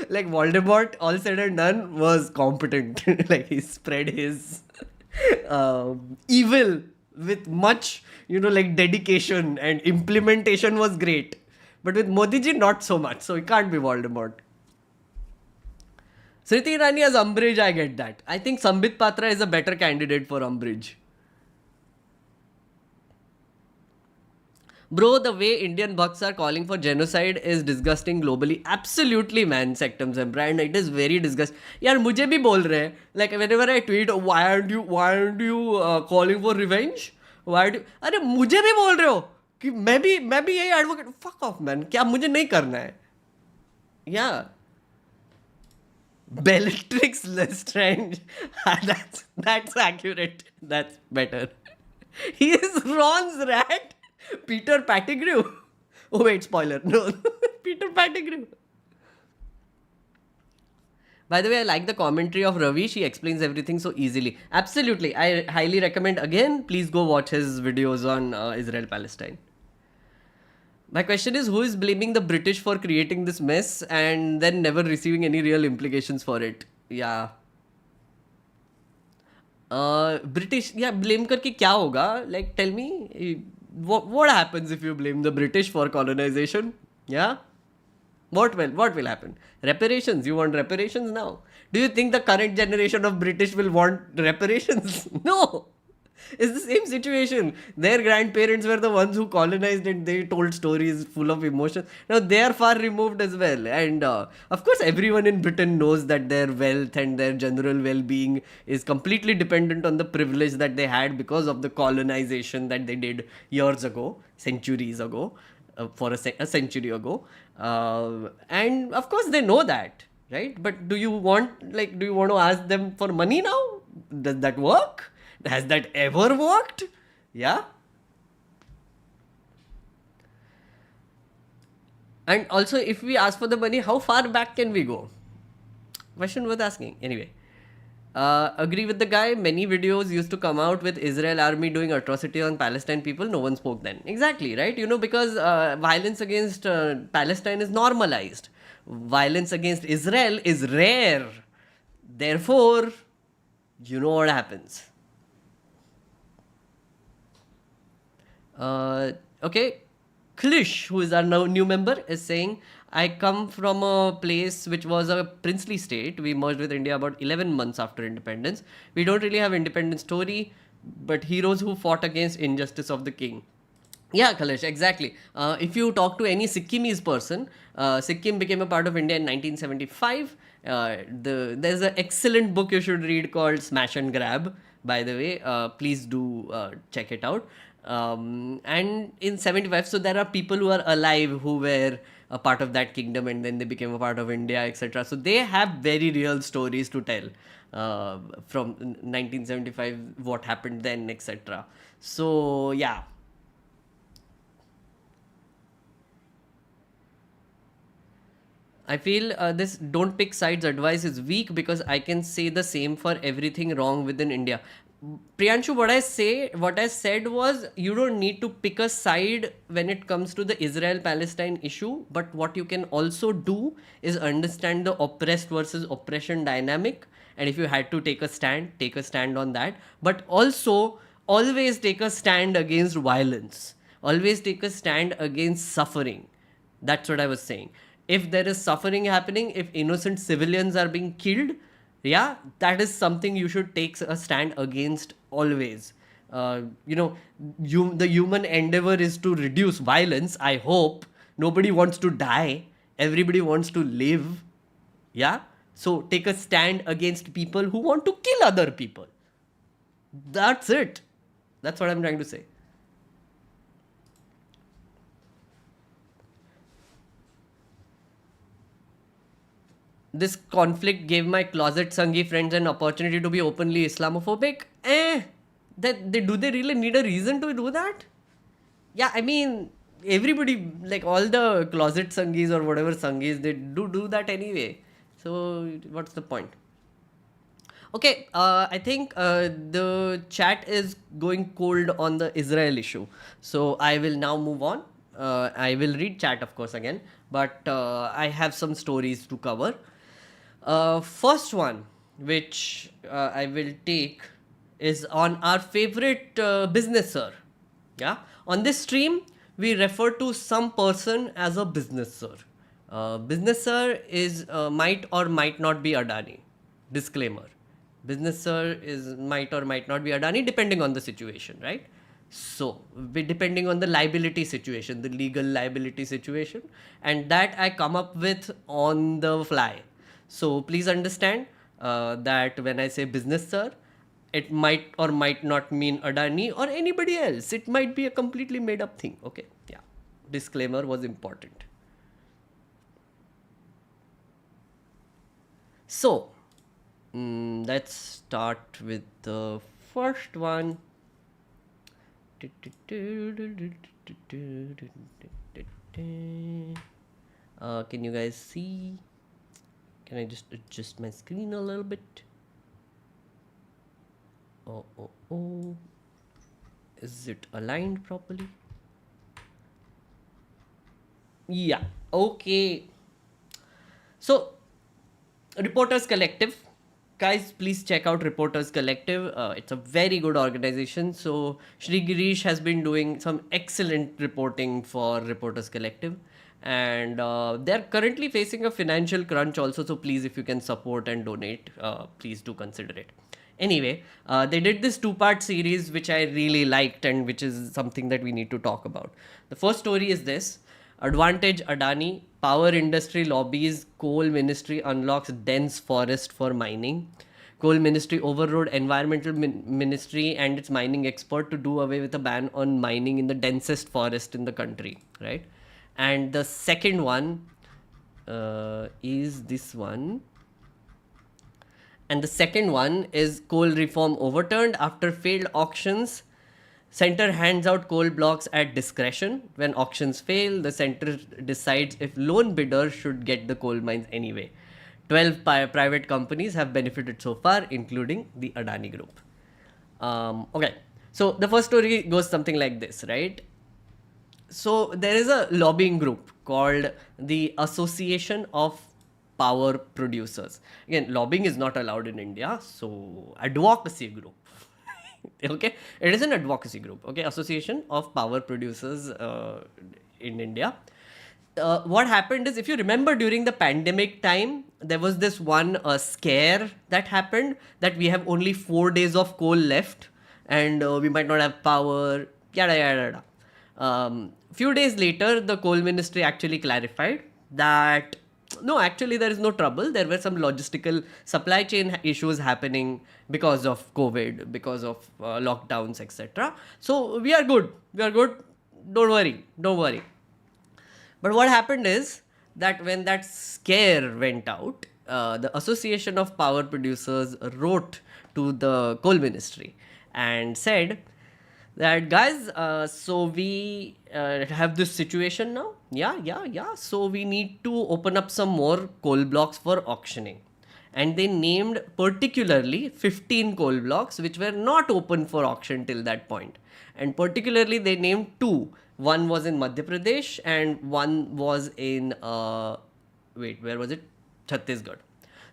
Like, Voldemort, all said and done, was competent. Like, he spread his evil with much, dedication, and implementation was great. But with Modi ji, not so much. So, he can't be Voldemort. Smriti Irani as Umbridge, I get that. I think Sambit Patra is a better candidate for Umbridge. Bro, the way Indian bucks are calling for genocide is disgusting globally. Absolutely, man, Sectum Zembra, and it is very disgusting. Yaar, mujhe bhi bol rahe. Like, whenever I tweet, why aren't you calling for revenge? अरे मुझे भी बोल रहे हो कि मैं भी यही एडवोकेट. Fuck off, man. क्या मुझे नहीं करना है? Yeah. Bellatrix Lestrange. That's accurate. That's better. He is Ron's rat. Peter Pettigrew. Oh wait, spoiler. No. Peter Pettigrew. By the way, I like the commentary of Ravi. She explains everything so easily. Absolutely. I highly recommend. Again, please go watch his videos on Israel-Palestine. My question is, who is blaming the British for creating this mess and then never receiving any real implications for it? Yeah. British, yeah, blame करके क्या होगा? Like, tell me, what happens if you blame the British for colonization? Yeah? What will happen? Reparations. You want reparations now? Do you think the current generation of British will want reparations? No. It's the same situation. Their grandparents were the ones who colonized and they told stories full of emotion. Now they are far removed as well. And of course, everyone in Britain knows that their wealth and their general well-being is completely dependent on the privilege that they had because of the colonization that they did years ago, centuries ago, for a century ago. And of course, they know that, right? But do you want to ask them for money now? Does that work? Has that ever worked? Yeah. And also, if we ask for the money, how far back can we go? Question worth asking. Anyway, agree with the guy. Many videos used to come out with Israel army doing atrocity on Palestine people. No one spoke then. Exactly, right? Because violence against Palestine is normalized. Violence against Israel is rare. Therefore, you know what happens. Okay, Klish, who is our new member, is saying, I come from a place which was a princely state. We merged with India about 11 months after independence. We don't really have independence story, but heroes who fought against injustice of the king. Yeah, Kalesh, exactly. If you talk to any Sikkimese person, Sikkim became a part of India in 1975. There's an excellent book you should read called Smash and Grab, by the way. Please do check it out. And in 75, so there are people who are alive who were a part of that kingdom and then they became a part of India, etc. So they have very real stories to tell from 1975, what happened then, etc. So, yeah. I feel this don't pick sides advice is weak because I can say the same for everything wrong within India. Priyanshu, what I said was you don't need to pick a side when it comes to the Israel-Palestine issue, but what you can also do is understand the oppressed versus oppression dynamic. And if you had to take a stand on that. But also, always take a stand against violence. Always take a stand against suffering. That's what I was saying. If there is suffering happening, if innocent civilians are being killed, yeah, that is something you should take a stand against always. The human endeavor is to reduce violence. I hope nobody wants to die. Everybody wants to live. Yeah. So take a stand against people who want to kill other people. That's it. That's what I'm trying to say. This conflict gave my closet Sangi friends an opportunity to be openly Islamophobic. Do they really need a reason to do that? Yeah, I mean, everybody, like all the closet Sangis or whatever Sangis, they do that anyway. So, what's the point? Okay, I think the chat is going cold on the Israel issue. So, I will now move on. I will read chat, of course, again, but I have some stories to cover. First one, which I will take, is on our favorite business sir. Yeah, on this stream, we refer to some person as a business sir. Business sir is might or might not be Adani. Disclaimer: business sir is might or might not be Adani depending on the situation, right? So, depending on the liability situation, the legal liability situation, and that I come up with on the fly. So please understand that when I say business sir, it might or might not mean Adani or anybody else. It might be a completely made up thing. Okay, yeah. Disclaimer was important. So, let's start with the first one. Can you guys see? Can I just adjust my screen a little bit? Oh. Is it aligned properly? Yeah, okay. So, Reporters Collective. Guys, please check out Reporters Collective. It's a very good organization. So, Shri Girish has been doing some excellent reporting for Reporters Collective. And they're currently facing a financial crunch also. So, please, if you can support and donate, please do consider it. Anyway, they did this two-part series, which I really liked and which is something that we need to talk about. The first story is this. Advantage Adani, power industry lobbies, coal ministry unlocks dense forest for mining. Coal ministry overrode environmental ministry and its mining expert to do away with a ban on mining in the densest forest in the country, right? And the second one is this one. And the second one is coal reform overturned after failed auctions. Center hands out coal blocks at discretion. When auctions fail, the center decides if lone bidders should get the coal mines anyway. 12 private companies have benefited so far, including the Adani Group. Okay, so the first story goes something like this, right? So there is a lobbying group called the Association of Power Producers. Again, lobbying is not allowed in India, so advocacy group. Okay, it is an advocacy group. Okay, Association of Power Producers in India. What happened is, if you remember during the pandemic time, there was this one scare that happened that we have only 4 days of coal left and we might not have power, yada yada yada. Few days later, the coal ministry actually clarified that no, actually there is no trouble. There were some logistical supply chain issues happening because of COVID, because of lockdowns, etc. So we are good. We are good. Don't worry. Don't worry. But what happened is that when that scare went out, the Association of Power Producers wrote to the coal ministry and said that, guys, so we have this situation now. Yeah. So we need to open up some more coal blocks for auctioning. And they named particularly 15 coal blocks which were not open for auction till that point. And particularly they named two. One was in Madhya Pradesh and one was in, where was it? Chhattisgarh.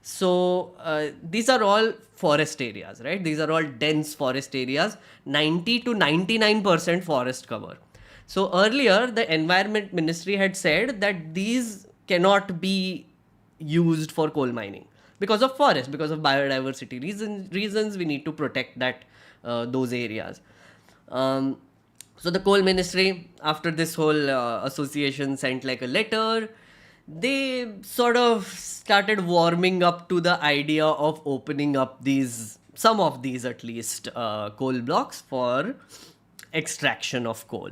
So these are all forest areas, right? These are all dense forest areas, 90 to 99% forest cover. So earlier, the Environment Ministry had said that these cannot be used for coal mining because of forest, because of biodiversity reasons. We need to protect those areas. So the coal ministry, after this whole association sent like a letter, they sort of started warming up to the idea of opening up some of these at least, coal blocks for extraction of coal.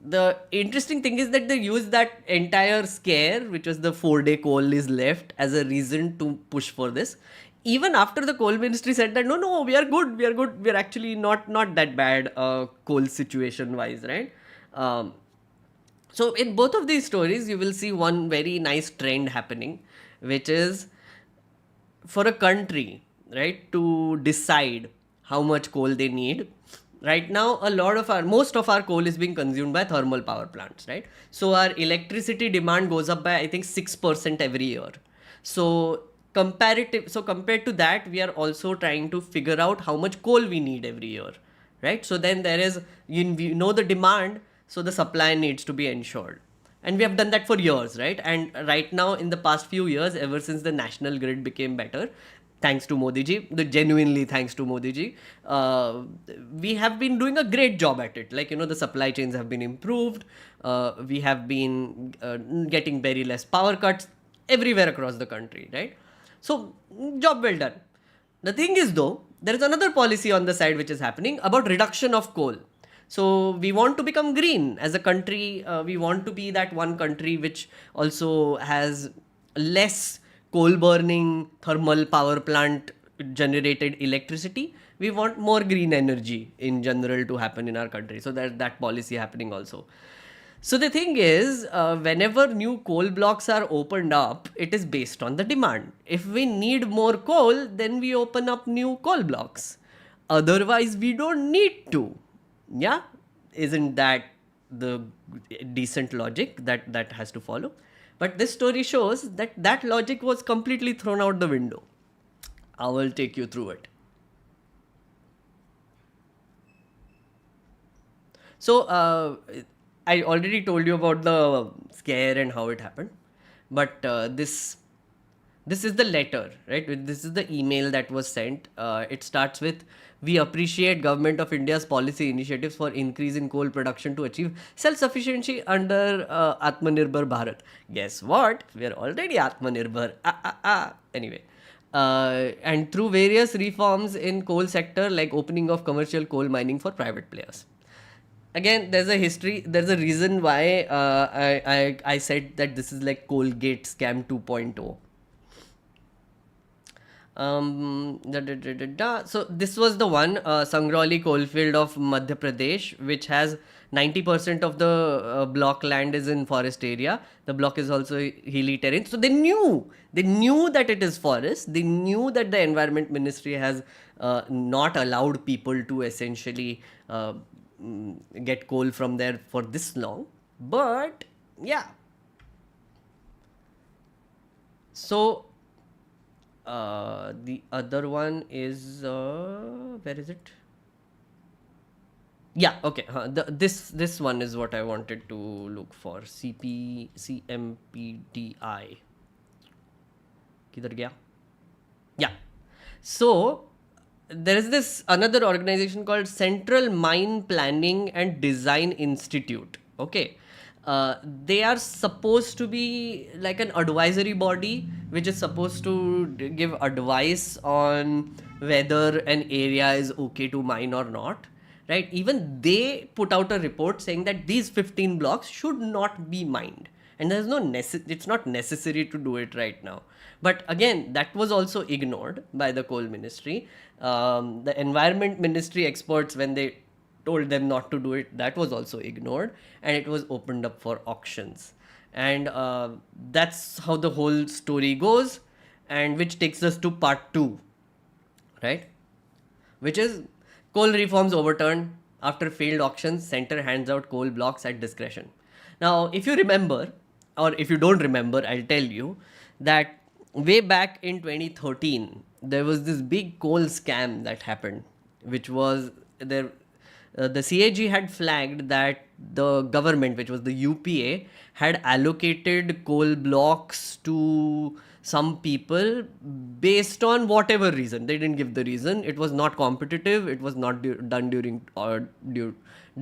The interesting thing is that they use that entire scare, which was the 4-day coal is left, as a reason to push for this. Even after the coal ministry said that, no, we are good, we are actually not that bad coal situation wise, right? So in both of these stories, you will see one very nice trend happening, which is for a country, right, to decide how much coal they need. Right now, most of our coal is being consumed by thermal power plants, right? So our electricity demand goes up by, I think, 6% every year. So compared to that, we are also trying to figure out how much coal we need every year, right? So then there is, we know the demand, so the supply needs to be ensured. And we have done that for years, right? And right now, in the past few years, ever since the national grid became better, thanks to Modi ji, genuinely thanks to Modi ji, we have been doing a great job at it. Like, the supply chains have been improved. We have been getting very less power cuts everywhere across the country, right? So, job well done. The thing is, though, there is another policy on the side which is happening about reduction of coal. So we want to become green as a country. We want to be that one country which also has less coal burning thermal power plant generated electricity. We want more green energy in general to happen in our country. So there's that policy happening also. So the thing is, whenever new coal blocks are opened up, it is based on the demand. If we need more coal, then we open up new coal blocks. Otherwise, we don't need to. Yeah, isn't that the decent logic that has to follow? But this story shows that logic was completely thrown out the window. I will take you through it. So I already told you about the scare and how it happened, but this is the letter, right? This is the email that was sent. It starts with, "We appreciate Government of India's policy initiatives for increase in coal production to achieve self-sufficiency under Atmanirbhar Bharat." Guess what? We are already Atmanirbhar. Anyway. And through various reforms in coal sector, like opening of commercial coal mining for private players. Again, there's a history, there's a reason why I said that this is like Coalgate scam 2.0. So this was the one, Sangrauli coalfield of Madhya Pradesh, which has 90% of the block land is in forest area. The block is also hilly terrain. So they knew that it is forest. They knew that the Environment Ministry has not allowed people to essentially get coal from there for this long. But yeah. So the other one is, where is it? Yeah, okay. This one is what I wanted to look for. CMPDI. किधर गया? Yeah. So there is this another organization called Central Mine Planning and Design Institute. Okay. They are supposed to be like an advisory body which is supposed to give advice on whether an area is okay to mine or not, right? Even they put out a report saying that these 15 blocks should not be mined, and there's no it's not necessary to do it right now. But again, that was also ignored by the coal ministry. The environment ministry experts, when they told them not to do it, that was also ignored, and it was opened up for auctions. And that's how the whole story goes, and which takes us to part 2, right? Which is coal reforms overturned. After failed auctions, center hands out coal blocks at discretion. Now, if you remember, or if you don't remember, I'll tell you that way back in 2013, there was this big coal scam that happened, which was there. The CAG had flagged that the government, which was the UPA, had allocated coal blocks to some people based on whatever reason. They didn't give the reason. It was not competitive. It was not done during or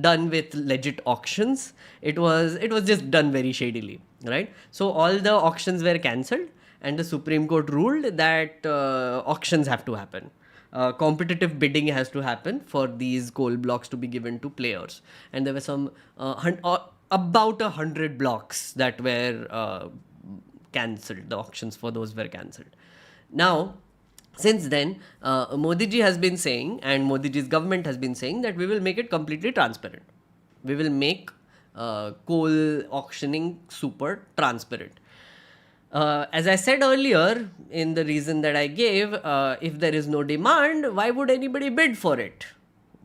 done with legit auctions. It was just done very shadily, right? So all the auctions were cancelled, and the Supreme Court ruled that auctions have to happen. Competitive bidding has to happen for these coal blocks to be given to players. And there were some about 100 blocks that were cancelled. The auctions for those were cancelled. Now, since then, Modi ji has been saying, and Modi ji's government has been saying, that we will make it completely transparent. We will make coal auctioning super transparent. As I said earlier, in the reason that I gave, if there is no demand, why would anybody bid for it?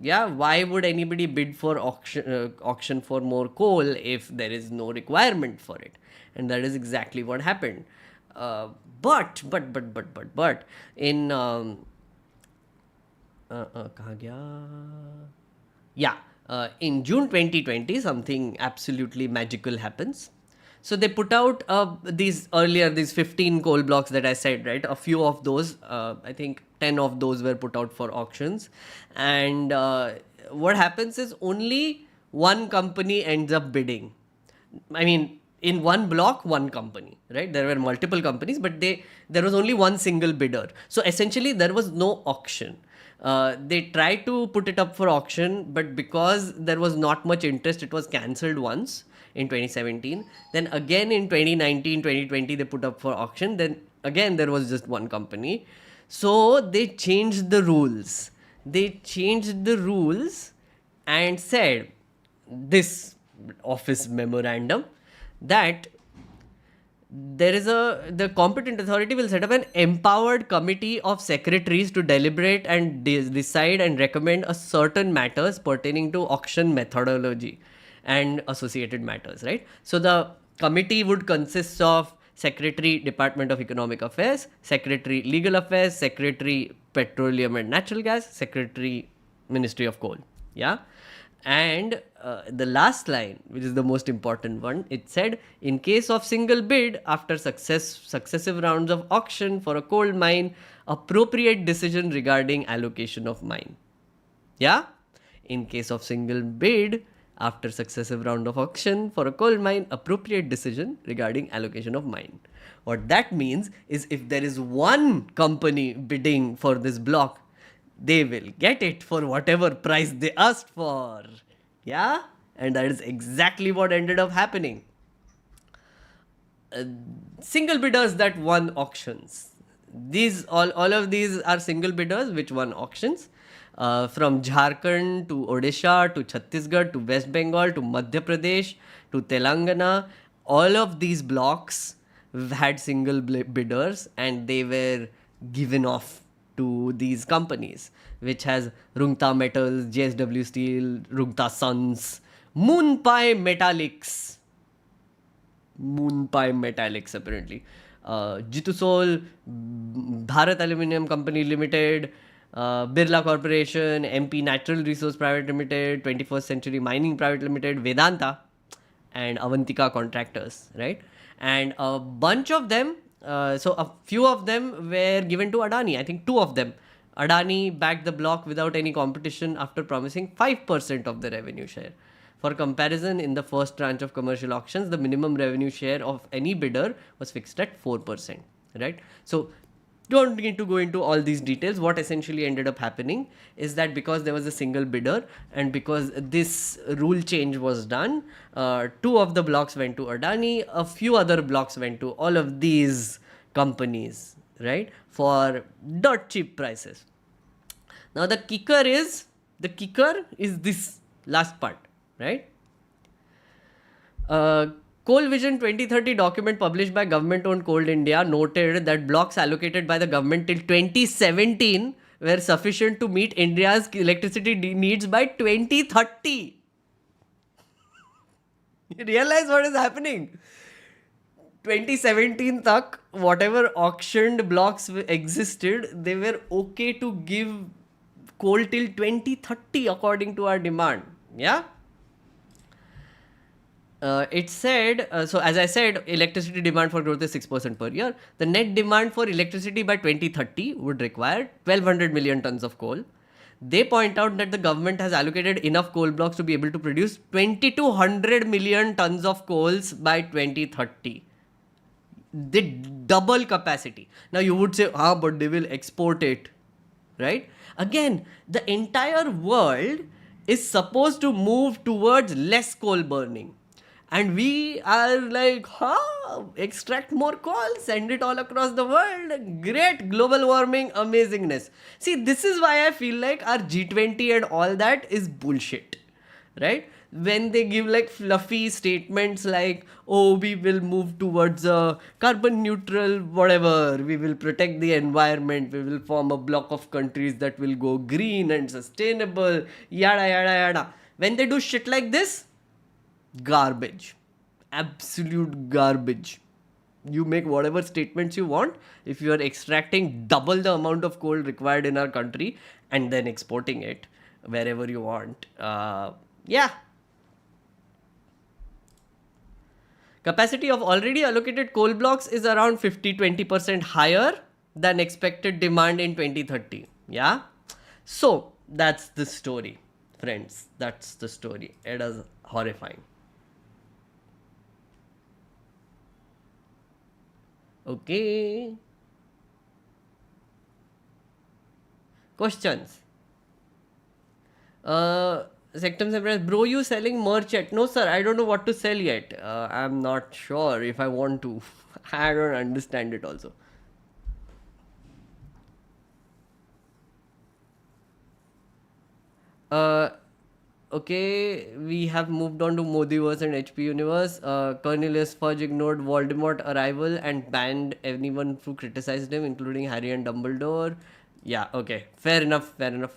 Yeah, why would anybody bid for auction for more coal if there is no requirement for it? And that is exactly what happened. But in कहाँ गया? Yeah, in June 2020, something absolutely magical happens. So they put out these 15 coal blocks that I said, right? A few of those, I think 10 of those were put out for auctions. And what happens is only one company ends up bidding. I mean, in one block, one company, right? There were multiple companies, but there was only one single bidder. So essentially, there was no auction. They tried to put it up for auction, but because there was not much interest, it was cancelled once in 2017. Then again in 2019, 2020, they put up for auction. Then again, there was just one company. So they changed the rules. And said this office memorandum that the competent authority will set up an empowered committee of secretaries to deliberate and decide and recommend a certain matters pertaining to auction methodology and associated matters, right? So the committee would consist of Secretary, Department of Economic Affairs, Secretary, Legal Affairs, Secretary, Petroleum and Natural Gas, Secretary, Ministry of Coal. Yeah. And the last line, which is the most important one, it said, in case of single bid after successive rounds of auction for a coal mine, appropriate decision regarding allocation of mine. Yeah? In case of single bid after successive round of auction for a coal mine, appropriate decision regarding allocation of mine. What that means is if there is one company bidding for this block, they will get it for whatever price they asked for. Yeah? And that is exactly what ended up happening. Single bidders that won auctions. All of these are single bidders which won auctions. From Jharkhand to Odisha to Chhattisgarh to West Bengal to Madhya Pradesh to Telangana, all of these blocks had single bidders and they were given off to these companies, which has Rungta Metals, JSW Steel, Rungta Sons, Moonpie Metallics apparently, Jitusol, Bharat Aluminium Company Limited, Birla Corporation, MP Natural Resource Private Limited, 21st Century Mining Private Limited, Vedanta, and Avantika Contractors, right? And a bunch of them, so a few of them were given to Adani. I think two of them. Adani backed the block without any competition after promising 5% of the revenue share. For comparison, in the first tranche of commercial auctions, the minimum revenue share of any bidder was fixed at 4%, right? So don't need to go into all these details. What essentially ended up happening is that because there was a single bidder and because this rule change was done, two of the blocks went to Adani, a few other blocks went to all of these companies, right, for dirt cheap prices. Now the kicker is this last part, right? Coal Vision 2030 document published by government-owned Coal India noted that blocks allocated by the government till 2017 were sufficient to meet India's electricity needs by 2030. You realize what is happening? 2017 tak, whatever auctioned blocks existed, they were okay to give coal till 2030 according to our demand. Yeah? It said, so as I said, electricity demand for growth is 6% per year. The net demand for electricity by 2030 would require 1200 million tons of coal. They point out that the government has allocated enough coal blocks to be able to produce 2200 million tons of coals by 2030. The double capacity. Now you would say, but they will export it, right? Again, the entire world is supposed to move towards less coal burning. And we are like, extract more coal, send it all across the world. Great global warming, amazingness. See, this is why I feel like our G20 and all that is bullshit, right? When they give like fluffy statements like, oh, we will move towards a carbon neutral, whatever, we will protect the environment, we will form a block of countries that will go green and sustainable, yada, yada, yada. When they do shit like this, garbage. Absolute garbage. You make whatever statements you want. If you are extracting double the amount of coal required in our country and then exporting it wherever you want. Yeah. Capacity of already allocated coal blocks is around 50-20% higher than expected demand in 2030. Yeah. So that's the story, friends. That's the story. It is horrifying. Okay. Questions? Sectum Samurai, bro, you selling merch yet? No, sir, I don't know what to sell yet. I'm not sure if I want to. I don't understand it also. Okay, we have moved on to Modiverse and HP Universe. Cornelius Fudge ignored Voldemort arrival and banned anyone who criticized him, including Harry and Dumbledore. Yeah, okay. Fair enough, fair enough.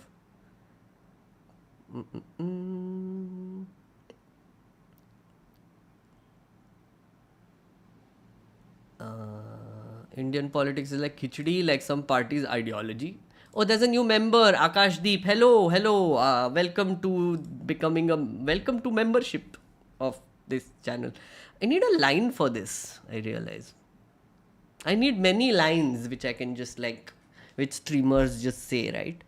Indian politics is like khichdi, like some party's ideology. Oh, there's a new member, Akashdeep. Hello, hello. Welcome to membership of this channel. I need a line for this, I realize. I need many lines which I can just like, which streamers just say, right?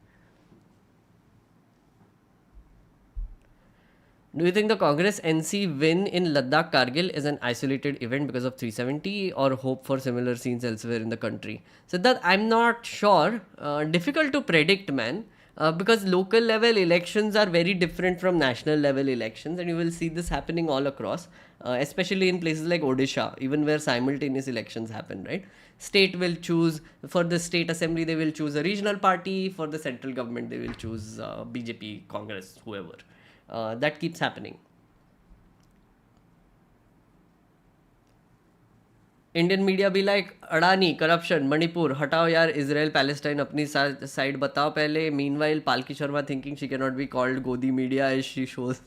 Do you think the Congress NC win in Ladakh Kargil is an isolated event because of 370 or hope for similar scenes elsewhere in the country? So that I'm not sure. Difficult to predict, man. Because local level elections are very different from national level elections, and you will see this happening all across, especially in places like Odisha, even where simultaneous elections happen, right? State will choose, for the state assembly, they will choose a regional party, for the central government, they will choose BJP, Congress, whoever. That keeps happening. Indian media be like, Adani, corruption, Manipur, hatao yaar, Israel-Palestine, apni side batao pehle. Meanwhile, Palki Sharma thinking she cannot be called Godi media as she shows.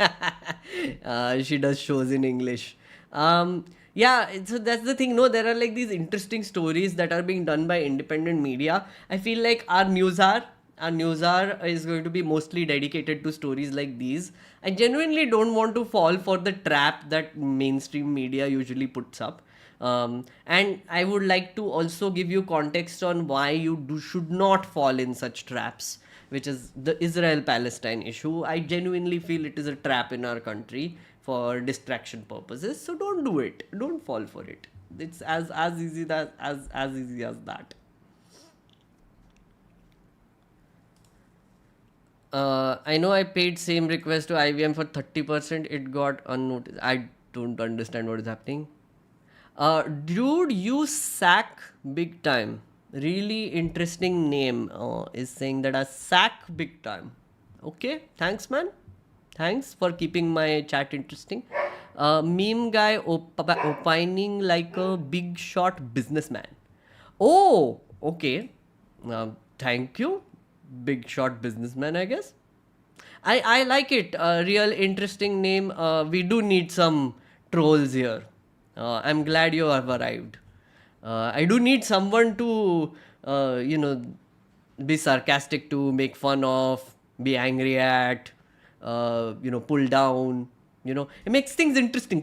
She does shows in English. Yeah, so that's the thing. No, there are like these interesting stories that are being done by independent media. I feel like our news are our news hour is going to be mostly dedicated to stories like these. I genuinely don't want to fall for the trap that mainstream media usually puts up. And I would like to also give you context on why should not fall in such traps, which is the Israel-Palestine issue. I genuinely feel it is a trap in our country for distraction purposes. So don't do it. Don't fall for it. It's as easy as easy as that. I know I paid same request to IVM for 30%. It got unnoticed. I don't understand what is happening. Dude, you sack big time. Really interesting name. Is saying that I sack big time. Okay, thanks, man. Thanks for keeping my chat interesting. Meme guy opining like a big shot businessman. Oh, okay. Thank you, big shot businessman, I guess. I like it. Real interesting name. We do need some trolls here. I'm glad you have arrived. I do need someone to, be sarcastic to, make fun of, be angry at, pull down. It makes things interesting.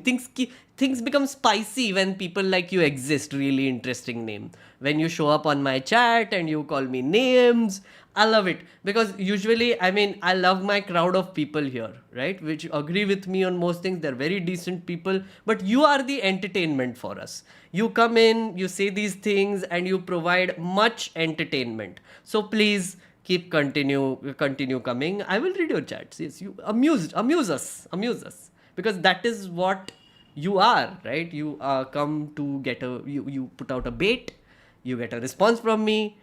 Things become spicy when people like you exist. Really interesting name. When you show up on my chat and you call me names, I love it, because usually, I love my crowd of people here, right? Which agree with me on most things. They're very decent people, but you are the entertainment for us. You come in, you say these things, and you provide much entertainment. So please continue coming. I will read your chats. Yes, you amuse us, because that is what you are, right? You come to get you put out a bait, you get a response from me.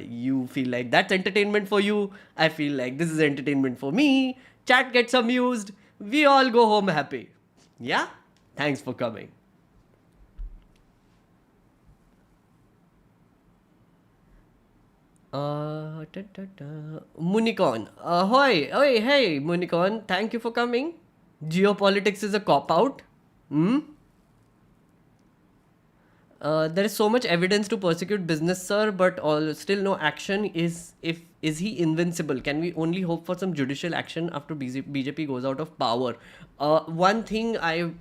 You feel like that's entertainment for you. I feel like this is entertainment for me. Chat gets amused. We all go home happy. Yeah? Thanks for coming. Municon. Hey, Municon. Thank you for coming. Geopolitics is a cop-out. There is so much evidence to persecute business, sir, but still no action. Is he invincible? Can we only hope for some judicial action after BJP goes out of power? One thing I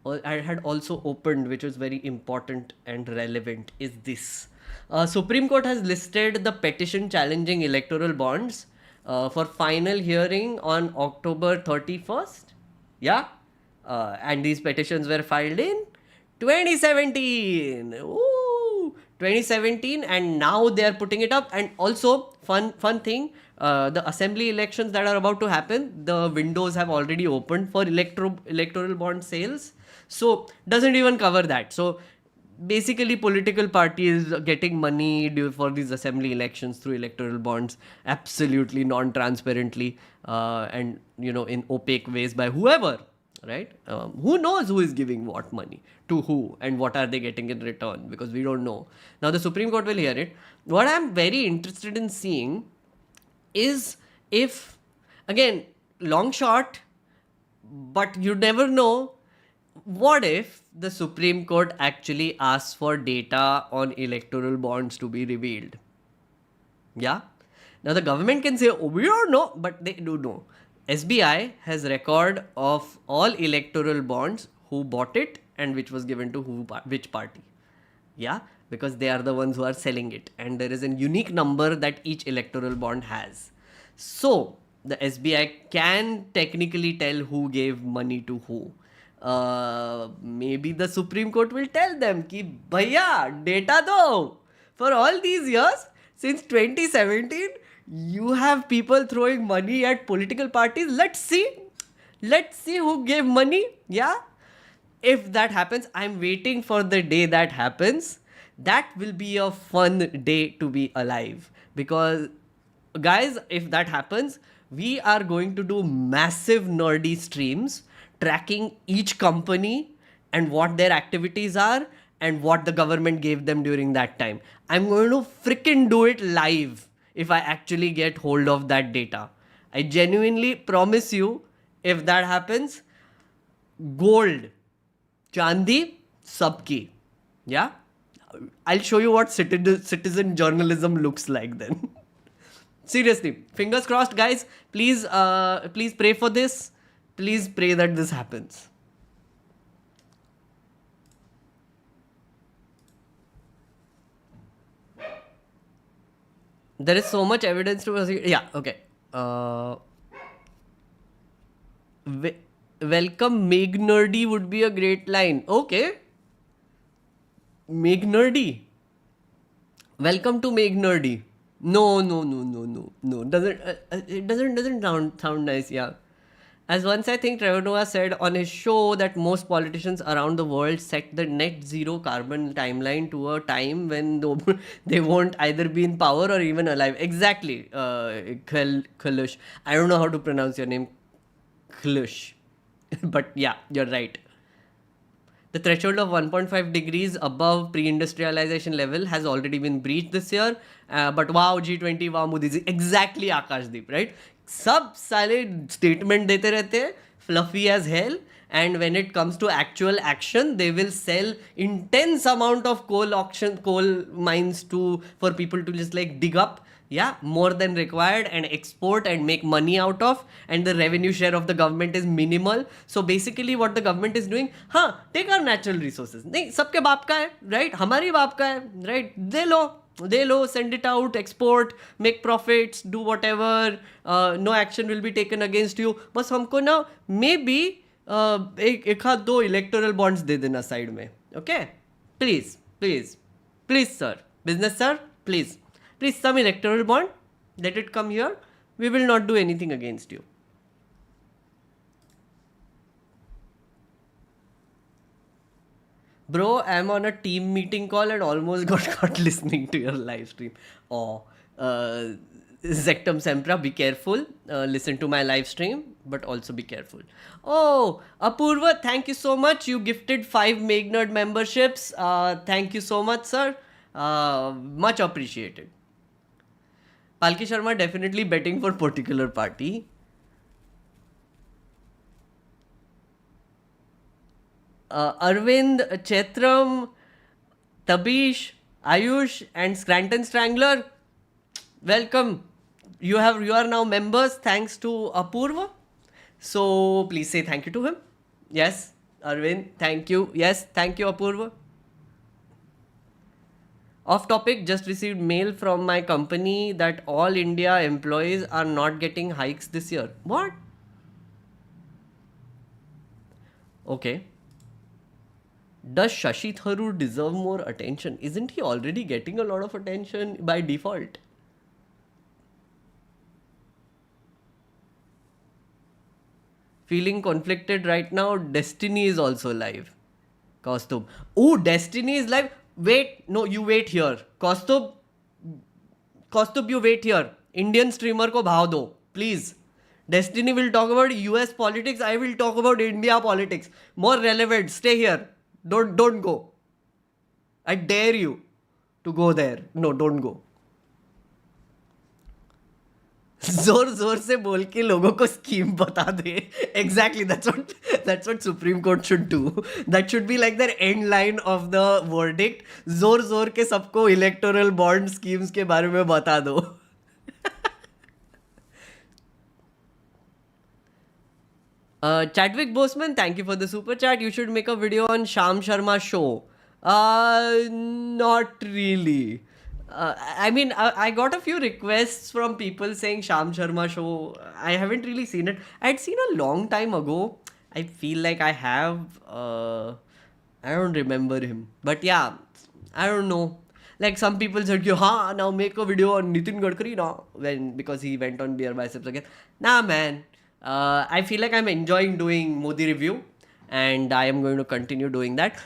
had also opened, which was very important and relevant, is this. Supreme Court has listed the petition challenging electoral bonds for final hearing on October 31st. Yeah? And these petitions were filed in 2017. Ooh, 2017, and now they are putting it up. And also, fun thing, the assembly elections that are about to happen, the windows have already opened for electoral bond sales. So doesn't even cover that. So basically, political parties getting money for these assembly elections through electoral bonds, absolutely non-transparently, and in opaque ways by whoever. Right? Who knows who is giving what money to who and what are they getting in return, because we don't know. Now the Supreme Court will hear it. What I'm very interested in seeing is if, again, long shot, but you never know, what if the Supreme Court actually asks for data on electoral bonds to be revealed? Yeah? Now the government can say, oh, we don't know, but they do know. SBI has record of all electoral bonds, who bought it and which was given to which party. Yeah, because they are the ones who are selling it, and there is a unique number that each electoral bond has. So the SBI can technically tell who gave money to who. Maybe the Supreme Court will tell them ki bhaiya, data do. For all these years, since 2017, you have people throwing money at political parties. Let's see who gave money. Yeah. If that happens, I'm waiting for the day that happens. That will be a fun day to be alive. Because, guys, if that happens, we are going to do massive nerdy streams tracking each company and what their activities are and what the government gave them during that time. I'm going to freaking do it live if I actually get hold of that data. I genuinely promise you, if that happens, gold, chandi, sabki. Yeah? I'll show you what citizen journalism looks like then. Seriously, fingers crossed, guys. Please, please pray for this. Please pray that this happens. There is so much evidence to... Yeah, okay. Welcome Meghnerdy would be a great line. Okay. Meghnerdy. Welcome to Meghnerdy. No. It doesn't sound nice. Yeah. As once I think Trevor Noah said on his show that most politicians around the world set the net zero carbon timeline to a time when they won't either be in power or even alive. Exactly. Khalush. I don't know how to pronounce your name. Khalush. But yeah, you're right. The threshold of 1.5 degrees above pre-industrialization level has already been breached this year. But wow, G20, wow, Modi ji. Exactly, Akashdeep, right? सब साले statement देते रहते हैं, fluffy as hell. And when it comes to actual action, they will sell intense amount of coal mines for people to just like dig up. Yeah, more than required, and export and make money out of, and the revenue share of the government is minimal. So basically what the government is doing, take our natural resources. नहीं, सबके बाप का है, right? हमारी बाप का है, right? They low, send it out, export, make profits, do whatever, no action will be taken against you. बस हमको ना maybe एक हाथ दो electoral bonds दे देना side में, okay? Please sir, business sir, please some electoral bond, let it come here. We will not do anything against you. Bro, I'm on a team meeting call and almost got caught listening to your live stream. Oh, Zectum Sempra, be careful. Listen to my live stream, but also be careful. Oh, Apurva, thank you so much. You gifted 5 meghnerd memberships. Thank you so much, sir. Much appreciated. Palki Sharma definitely betting for particular party. Arvind, Chetram, Tabish, Ayush and Scranton Strangler, welcome. You are now members thanks to Apurva. So please say thank you to him. Yes, Arvind, thank you. Yes, thank you, Apurva. Off topic, just received mail from my company that all India employees are not getting hikes this year. What? Okay. Does Shashi Tharoor deserve more attention? Isn't he already getting a lot of attention by default? Feeling conflicted right now. Destiny is also live. Kaustubh. Oh, Destiny is live. Wait, no, you wait here. Kaustubh, you wait here. Indian streamer ko bhav do, please. Destiny will talk about US politics. I will talk about India politics. More relevant. Stay here. Don't go. I dare you to go there. No, don't go. जोर से बोल के लोगों को scheme बता दे. Exactly, that's what Supreme Court should do. That should be like the end line of the verdict. जोर के सबको electoral bond schemes के बारे में बता दो. Chadwick Boseman, thank you for the super chat. You should make a video on Sham Sharma show. Not really. I mean, I got a few requests from people saying Sham Sharma show. I haven't really seen it. I'd seen a long time ago. I feel like I have. I don't remember him. But yeah, I don't know. Like some people said, now make a video on Nitin Gadkari now. Because he went on Beer Biceps again. Nah, man. I feel like I'm enjoying doing Modi review. And I am going to continue doing that.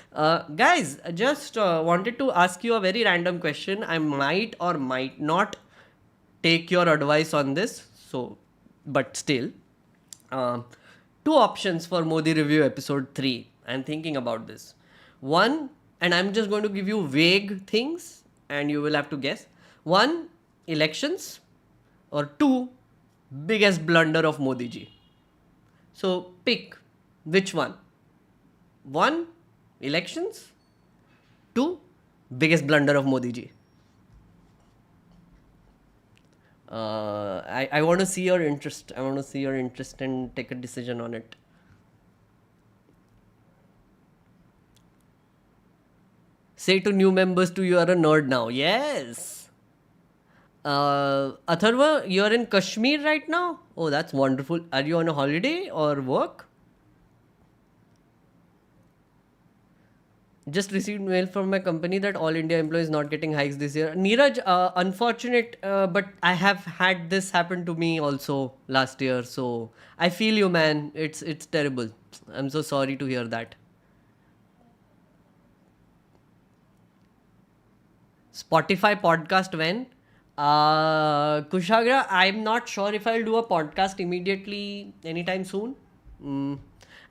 Guys, just wanted to ask you a very random question. I might or might not take your advice on this. So, but still. 2 options for Modi review episode 3. I'm thinking about this. 1, and I'm just going to give you vague things and you will have to guess. 1, elections. Or 2, biggest blunder of Modi ji. So, pick which one. 1, elections. 2, biggest blunder of Modi ji. I want to see your interest. I want to see your interest and take a decision on it. Say to new members too, you are a nerd now. Yes. Atharva, you're in Kashmir right now? Oh, that's wonderful. Are you on a holiday or work? Just received mail from my company that all India employees not getting hikes this year. Neeraj, unfortunate, but I have had this happen to me also last year. So I feel you, man. It's terrible. I'm so sorry to hear that. Spotify podcast when? Kushagra, I'm not sure if I'll do a podcast immediately anytime soon.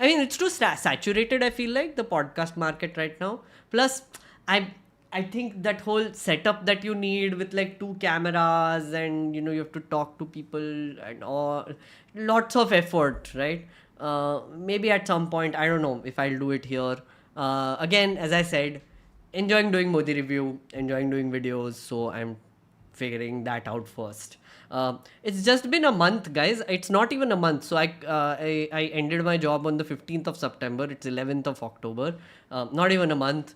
I mean, it's too saturated, I feel like, the podcast market right now. Plus, I think that whole setup that you need with like 2 cameras and, you have to talk to people and all, lots of effort, right? Maybe at some point, I don't know if I'll do it here. Again, as I said, enjoying doing Modi review, enjoying doing videos, so I'm figuring that out first. It's just been a month, guys. It's not even a month. So I ended my job on the 15th of September. It's 11th of October. Not even a month.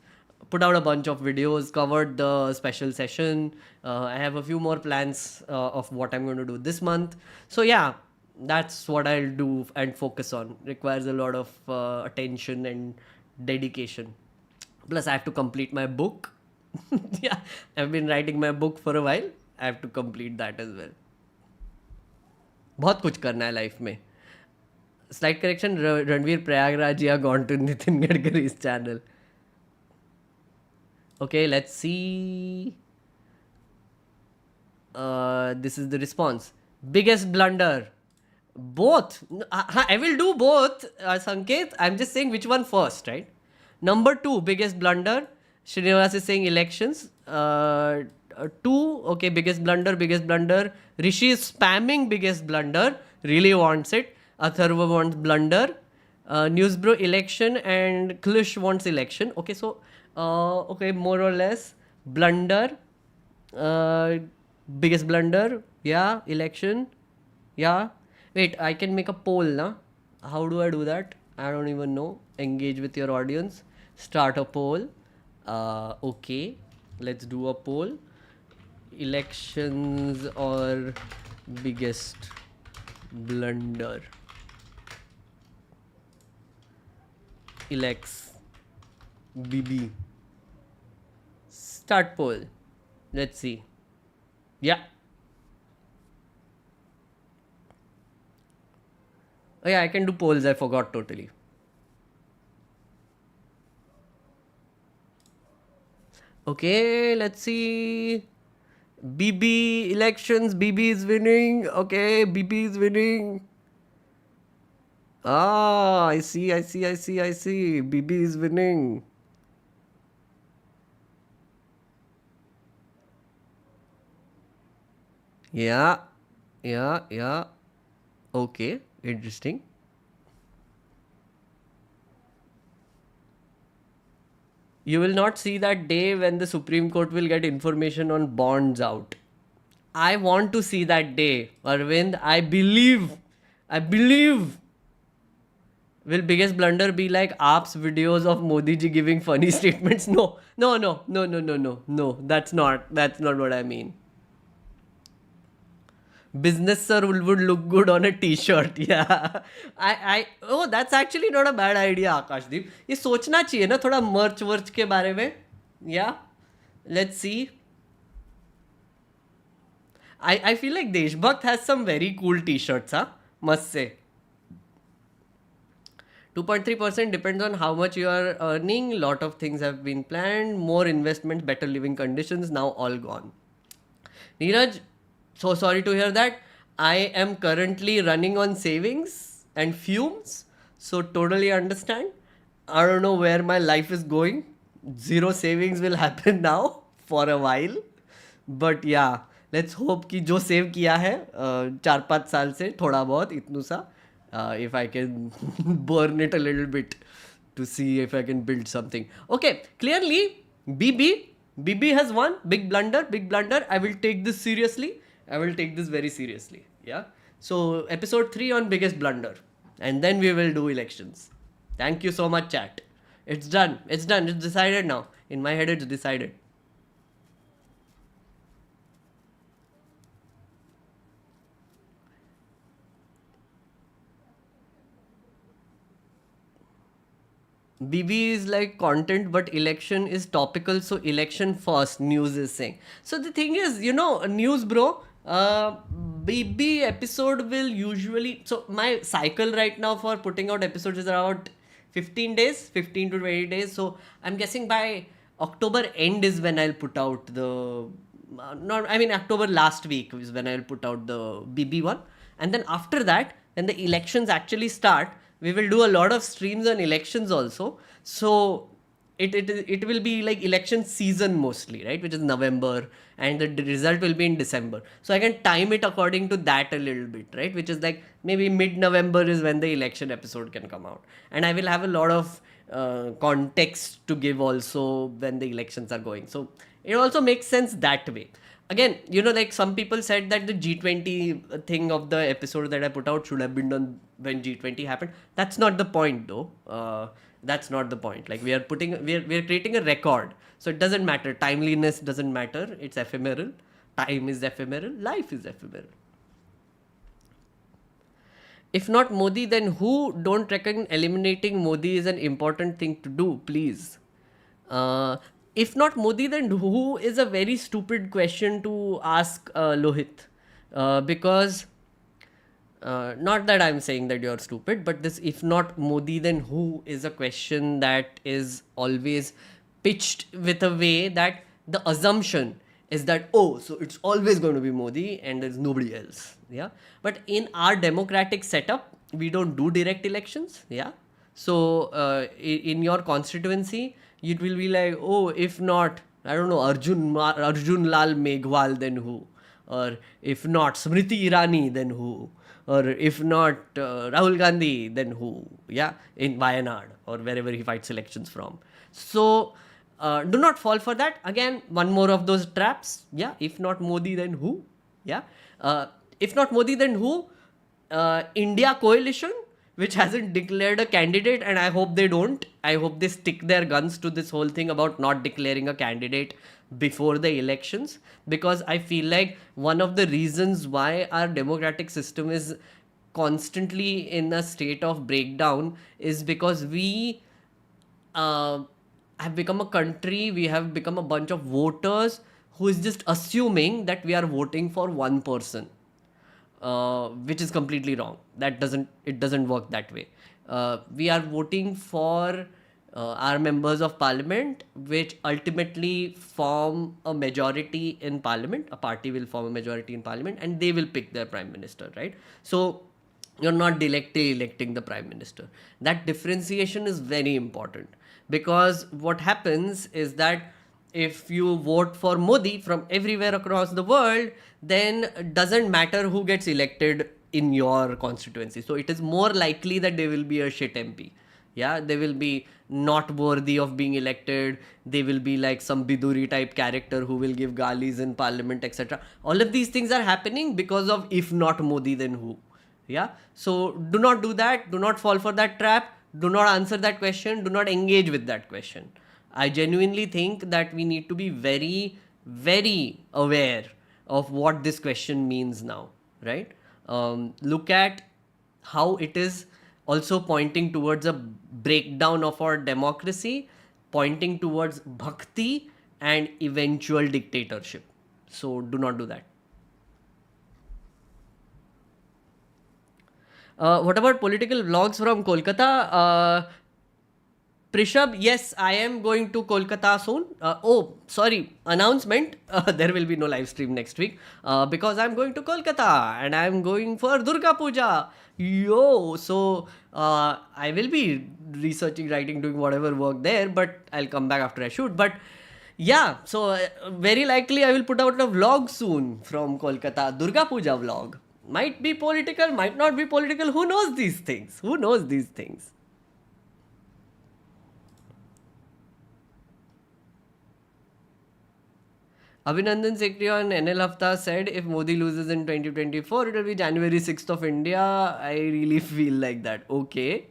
Put out a bunch of videos, covered the special session. I have a few more plans of what I'm going to do this month. So yeah, that's what I'll do and focus on. Requires a lot of attention and dedication. Plus, I have to complete my book. Yeah, I've been writing my book for a while. I have to complete that as well. बहुत कुछ करना है life में. Slight correction, Ranveer Prayagraj या gone to Nitin Gadkari's channel. Okay, let's see. This is the response. Biggest blunder. Both. I will do both, Sanket. I'm just saying which one first, right? Number 2, biggest blunder. Srinivas is saying elections. 2, okay, biggest blunder. Rishi is spamming biggest blunder. Really wants it. Atharva wants blunder. Newsbro election and Klush wants election. Okay, so, okay, more or less. Blunder. Biggest blunder. Yeah, election. Yeah. Wait, I can make a poll, na? How do I do that? I don't even know. Engage with your audience. Start a poll. Okay, let's do a poll. Elections or biggest blunder? Elects. BB. Start poll. Let's see. Yeah. Oh yeah, I can do polls. I forgot totally. Okay, let's see. BB elections. BB is winning. Okay, BB is winning. Ah, I see. BB is winning. Yeah. Okay, interesting. You will not see that day when the Supreme Court will get information on bonds out. I want to see that day, Arvind. I believe. Will biggest blunder be like Aap's videos of Modi ji giving funny statements? No. That's not what I mean. Business sir would look good on a t-shirt. Yeah. Oh, that's actually not a bad idea, Akashdeep. ये सोचना चाहिए ना थोड़ा merch वर्च के बारे में. Yeah. Let's see. I feel like Deshbhakt has some very cool t-shirts, huh? Must say. 2.3% depends on how much you are earning. Lot of things have been planned. More investments, better living conditions. Now all gone. Neeraj, so sorry to hear that. I am currently running on savings and fumes. So totally understand. I don't know where my life is going. Zero savings will happen now for a while. But yeah, let's hope कि जो save किया है 4-5 साल से थोड़ा बहुत इतनू सा if I can burn it a little bit to see if I can build something. Okay, clearly BB has won. Big blunder. I will take this seriously. I will take this very seriously. Yeah. So episode 3 on biggest blunder, and then we will do elections. Thank you so much, chat. It's done. It's done. It's decided now. In my head, it's decided. BB is like content, but election is topical. So election first, news is saying. So the thing is, news, bro. BB episode will usually. So my cycle right now for putting out episodes is about 15 days, 15 to 20 days. So I'm guessing by October end is when I'll put out the. October last week is when I'll put out the BB one. And then after that, when the elections actually start, we will do a lot of streams on elections also. So it will be like election season mostly, right? Which is November, and the result will be in December. So I can time it according to that a little bit, right? Which is like maybe mid-November is when the election episode can come out. And I will have a lot of context to give also when the elections are going. So it also makes sense that way. Again, like some people said that the G20 thing of the episode that I put out should have been done when G20 happened. That's not the point though. That's not the point. Like we are creating a record. So it doesn't matter. Timeliness doesn't matter. It's ephemeral. Time is ephemeral. Life is ephemeral. If not Modi, then who? Don't reckon eliminating Modi is an important thing to do, please. If not Modi, then who is a very stupid question to ask, Lohit. Because, not that I'm saying that you're stupid, but this if not Modi, then who is a question that is always pitched with a way that the assumption is that, oh, so it's always going to be Modi and there's nobody else. Yeah. But in our democratic setup, we don't do direct elections. Yeah. So in your constituency, it will be like, oh, if not, I don't know, Arjun Lal Meghwal, then who? Or if not Smriti Irani, then who? Or if not Rahul Gandhi, then who? Yeah, in Wayanad or wherever he fights elections from. So do not fall for that. Again, one more of those traps. Yeah, if not Modi, then who? Yeah, if not Modi, then who? India coalition, which hasn't declared a candidate, and I hope they don't. I hope they stick their guns to this whole thing about not declaring a candidate before the elections, because I feel like one of the reasons why our democratic system is constantly in a state of breakdown is because we have become a country, we have become a bunch of voters who is just assuming that we are voting for one person. Which is completely wrong. It doesn't work that way. We are voting for our members of parliament, which ultimately form a majority in parliament. A party will form a majority in parliament, and they will pick their prime minister, right? So you're not directly electing the prime minister. That differentiation is very important, because what happens is that if you vote for Modi from everywhere across the world, then it doesn't matter who gets elected in your constituency. So it is more likely that they will be a shit MP. Yeah, they will be not worthy of being elected. They will be like some Biduri type character who will give galis in parliament, etc. All of these things are happening because of if not Modi, then who? Yeah. So do not do that. Do not fall for that trap. Do not answer that question. Do not engage with that question. I genuinely think that we need to be very, very aware of what this question means now, right? Look at how it is also pointing towards a breakdown of our democracy, pointing towards bhakti and eventual dictatorship. So do not do that. What about political vlogs from Kolkata? Prishab, yes, I am going to Kolkata soon. Announcement. There will be no live stream next week because I'm going to Kolkata and I'm going for Durga Puja. So I will be researching, writing, doing whatever work there, but I'll come back after I shoot. But yeah, so very likely I will put out a vlog soon from Kolkata, Durga Puja vlog. Might be political, might not be political. Who knows these things? Who knows these things? Abhinandan Sekri on NL Hafta said if Modi loses in 2024, it will be January 6th of India. I really feel like that. Okay.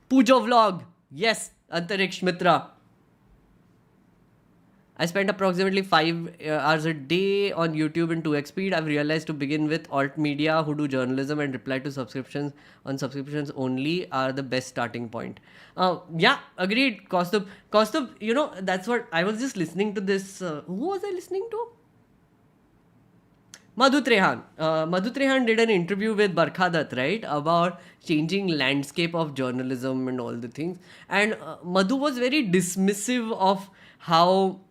Pujo vlog. Yes, Antariksh Mitra. I spent approximately 5 hours a day on YouTube in 2x speed. I've realized to begin with, alt media who do journalism and reply to subscriptions on subscriptions only are the best starting point. Yeah, agreed. Kaustubh, that's what I was just listening to this. Who was I listening to? Madhu Trehan. Madhu Trehan did an interview with Barkha Dutt, right? About changing landscape of journalism and all the things. And Madhu was very dismissive of how...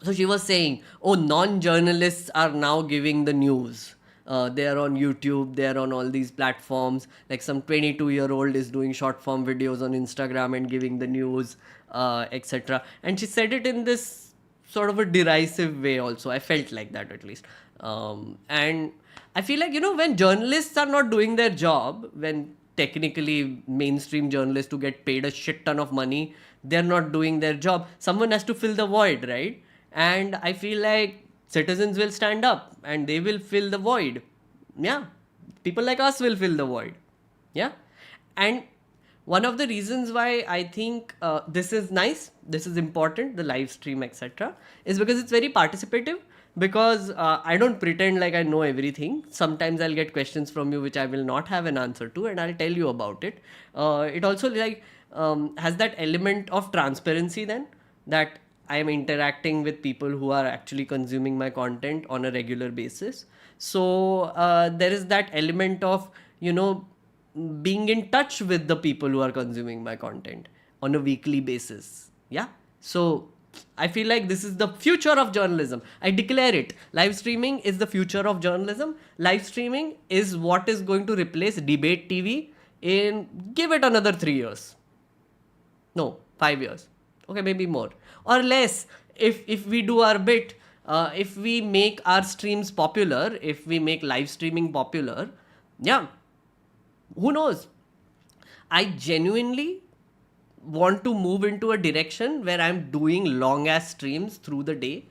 So she was saying, oh, non-journalists are now giving the news. They are on YouTube, they are on all these platforms. Like some 22-year-old is doing short form videos on Instagram and giving the news, etc. And she said it in this sort of a derisive way also. I felt like that at least. And I feel like, when journalists are not doing their job, when technically mainstream journalists who get paid a shit ton of money, they're not doing their job, someone has to fill the void, right? And I feel like citizens will stand up and they will fill the void. Yeah. People like us will fill the void. Yeah. And one of the reasons why I think this is nice, this is important, the live stream, etc., is because it's very participative. Because I don't pretend like I know everything. Sometimes I'll get questions from you which I will not have an answer to, and I'll tell you about it. It also has that element of transparency then, that I am interacting with people who are actually consuming my content on a regular basis. So there is that element of, being in touch with the people who are consuming my content on a weekly basis. Yeah. So I feel like this is the future of journalism. I declare it. Live streaming is the future of journalism. Live streaming is what is going to replace debate TV give it another 3 years. No, 5 years. Okay, maybe more or less. If we do our bit, if we make our streams popular, if we make live streaming popular, yeah, who knows? I genuinely want to move into a direction where I'm doing long ass streams through the day,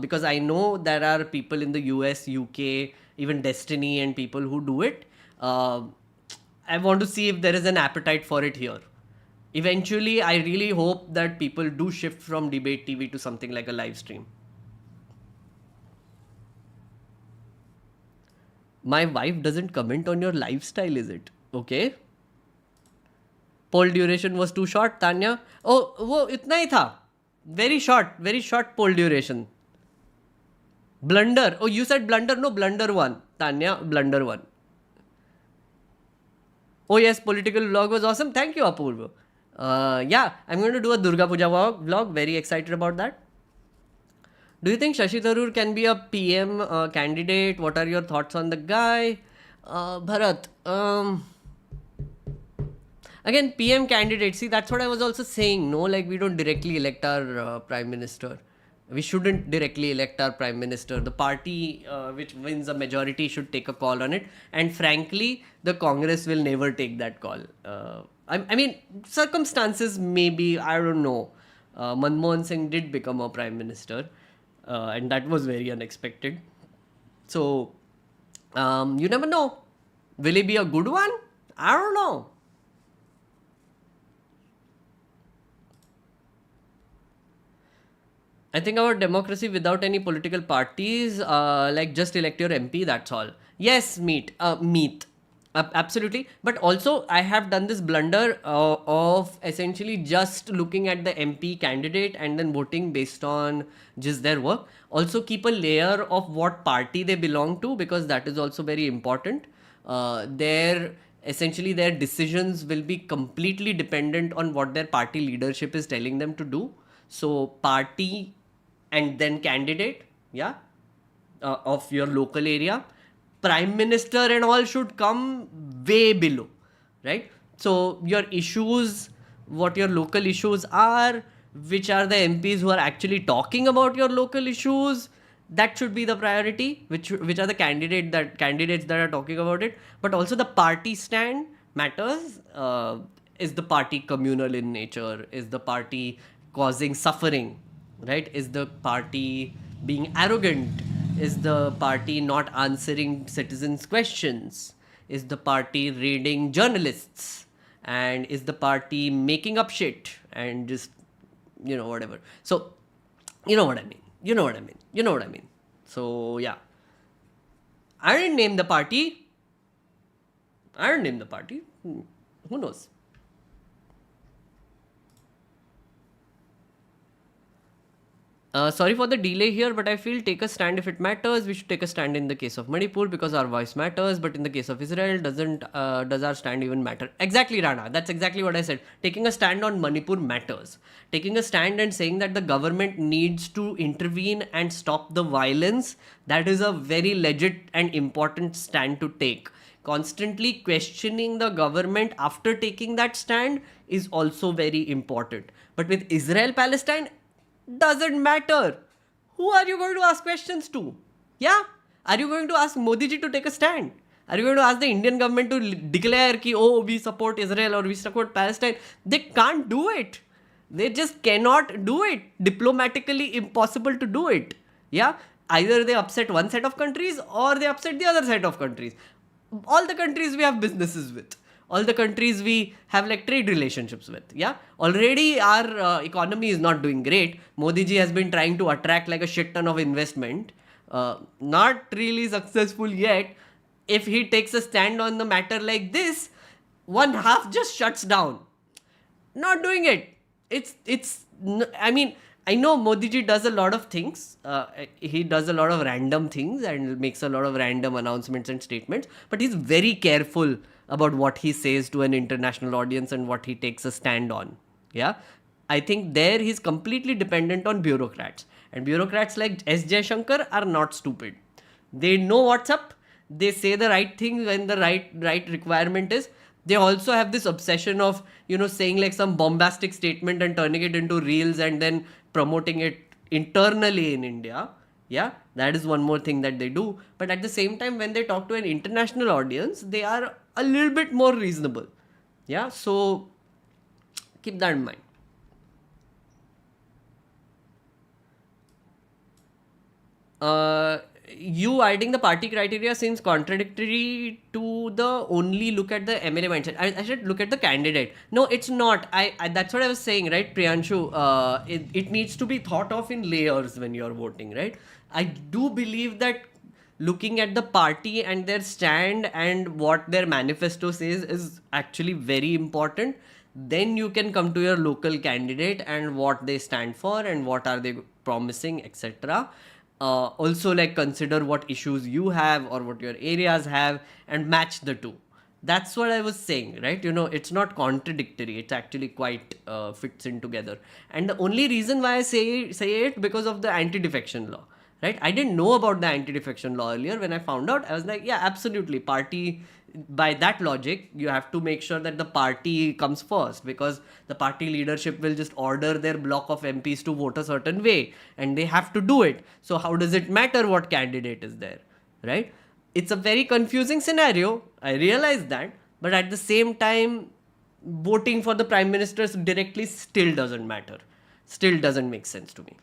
because I know there are people in the US, UK, even Destiny and people who do it. I want to see if there is an appetite for it here. Eventually, I really hope that people do shift from debate TV to something like a live stream. My wife doesn't comment on your lifestyle, is it? Okay. Poll duration was too short, Tanya. Oh, wo itna hi tha. Very short poll duration. Blunder. Oh, you said blunder. No, blunder one. Tanya, blunder one. Oh yes, political vlog was awesome. Thank you, Apurva. Yeah, I'm going to do a Durga Puja vlog. Very excited about that. Do you think Shashi Tharoor can be a PM candidate? What are your thoughts on the guy? Bharat. Again, PM candidate. See, that's what I was also saying. No, like we don't directly elect our Prime Minister. We shouldn't directly elect our Prime Minister. The party which wins a majority should take a call on it. And frankly, the Congress will never take that call. I mean, circumstances maybe, I don't know. Manmohan Singh did become a Prime Minister. And that was very unexpected. So, you never know. Will he be a good one? I don't know. I think about democracy without any political parties, like just elect your MP, that's all. Yes, meet. Absolutely. But also, I have done this blunder of essentially just looking at the MP candidate and then voting based on just their work. Also, keep a layer of what party they belong to, because that is also very important. Essentially, their decisions will be completely dependent on what their party leadership is telling them to do. So, party and then candidate, yeah, of your local area. Prime Minister and all should come way below, right? So your issues, what your local issues are, which are the MPs who are actually talking about your local issues, that should be the priority. Which are the candidates that are talking about it. But also the party stand matters. Is the party communal in nature? Is the party causing suffering? right? Is the party being arrogant? Is the party not answering citizens' questions? Is the party raiding journalists? And is the party making up shit and just, whatever? So, you know what I mean. You know what I mean. You know what I mean. So, yeah. I didn't name the party. Who knows? Sorry for the delay here, but I feel take a stand if it matters. We should take a stand in the case of Manipur because our voice matters. But in the case of Israel, does our stand even matter? Exactly, Rana. That's exactly what I said. Taking a stand on Manipur matters. Taking a stand and saying that the government needs to intervene and stop the violence, that is a very legit and important stand to take. Constantly questioning the government after taking that stand is also very important. But with Israel-Palestine, doesn't matter. Who are you going to ask questions to? Yeah? Are you going to ask Modi ji to take a stand? Are you going to ask the Indian government to declare ki, oh, we support Israel or we support Palestine? They can't do it. They just cannot do it. Diplomatically impossible to do it. Yeah? Either they upset one set of countries or they upset the other set of countries. All the countries we have businesses with. All the countries we have like trade relationships with. Yeah. Already our economy is not doing great. Modi ji has been trying to attract like a shit ton of investment. Not really successful yet. If he takes a stand on the matter like this, one half just shuts down. Not doing it. I know Modi ji does a lot of things. He does a lot of random things and makes a lot of random announcements and statements. But he's very careful about what he says to an international audience and what he takes a stand on. Yeah. I think there he's completely dependent on bureaucrats. And bureaucrats like S. Jaishankar are not stupid. They know what's up. They say the right thing when the right requirement is. They also have this obsession of, saying like some bombastic statement and turning it into reels and then promoting it internally in India. Yeah, that is one more thing that they do. But at the same time, when they talk to an international audience, they are a little bit more reasonable. Yeah, so keep that in mind. You adding the party criteria seems contradictory to the only look at the MLA mindset. I should look at the candidate. No, it's not. I that's what I was saying, right, Priyanshu? It needs to be thought of in layers when you're voting, right? I do believe that looking at the party and their stand and what their manifesto says is actually very important. Then you can come to your local candidate and what they stand for and what are they promising, etc. Also like consider what issues you have or what your areas have and match the two. That's what I was saying, right? It's not contradictory. It's actually quite fits in together. And the only reason why I say it because of the anti-defection law, right? I didn't know about the anti-defection law earlier. When I found out, I was like, yeah, absolutely. Party, by that logic, you have to make sure that the party comes first because the party leadership will just order their block of MPs to vote a certain way and they have to do it. So how does it matter what candidate is there, right? It's a very confusing scenario. I realize that. But at the same time, voting for the prime minister directly still doesn't matter. Still doesn't make sense to me.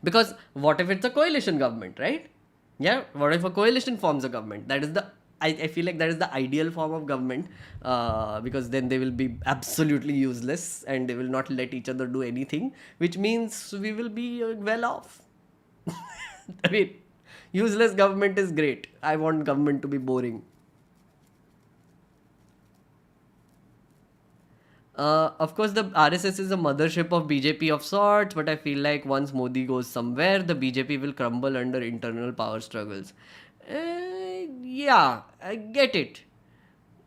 Because what if it's a coalition government, right? Yeah, what if a coalition forms a government? That is I feel like that is the ideal form of government because then they will be absolutely useless and they will not let each other do anything, which means we will be well off. I mean, useless government is great. I want government to be boring. Of course, the RSS is a mothership of BJP of sorts, but I feel like once Modi goes somewhere, the BJP will crumble under internal power struggles. Yeah, I get it.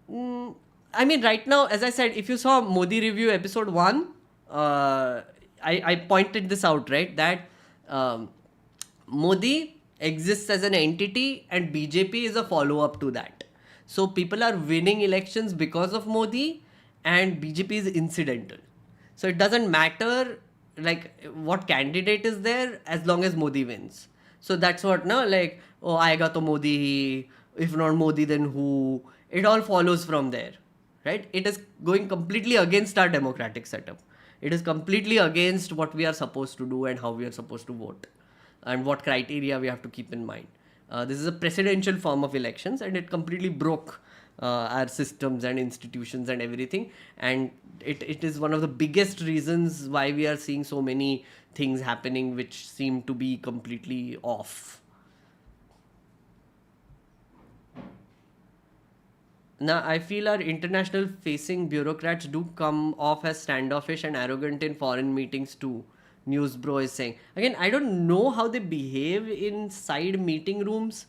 I mean, right now, as I said, if you saw Modi Review episode 1, I pointed this out, right? That Modi exists as an entity and BJP is a follow-up to that. So people are winning elections because of Modi and BJP is incidental. So it doesn't matter like what candidate is there as long as Modi wins. So that's what, no, like, oh, aayega to Modi, if not Modi, then who? It all follows from there, right? It is going completely against our democratic setup. It is completely against what we are supposed to do and how we are supposed to vote and what criteria we have to keep in mind. This is a presidential form of elections, and it completely broke our systems and institutions and everything. And it is one of the biggest reasons why we are seeing so many things happening which seem to be completely off. Now, I feel our international facing bureaucrats do come off as standoffish and arrogant in foreign meetings too. News bro is saying. Again, I don't know how they behave inside meeting rooms.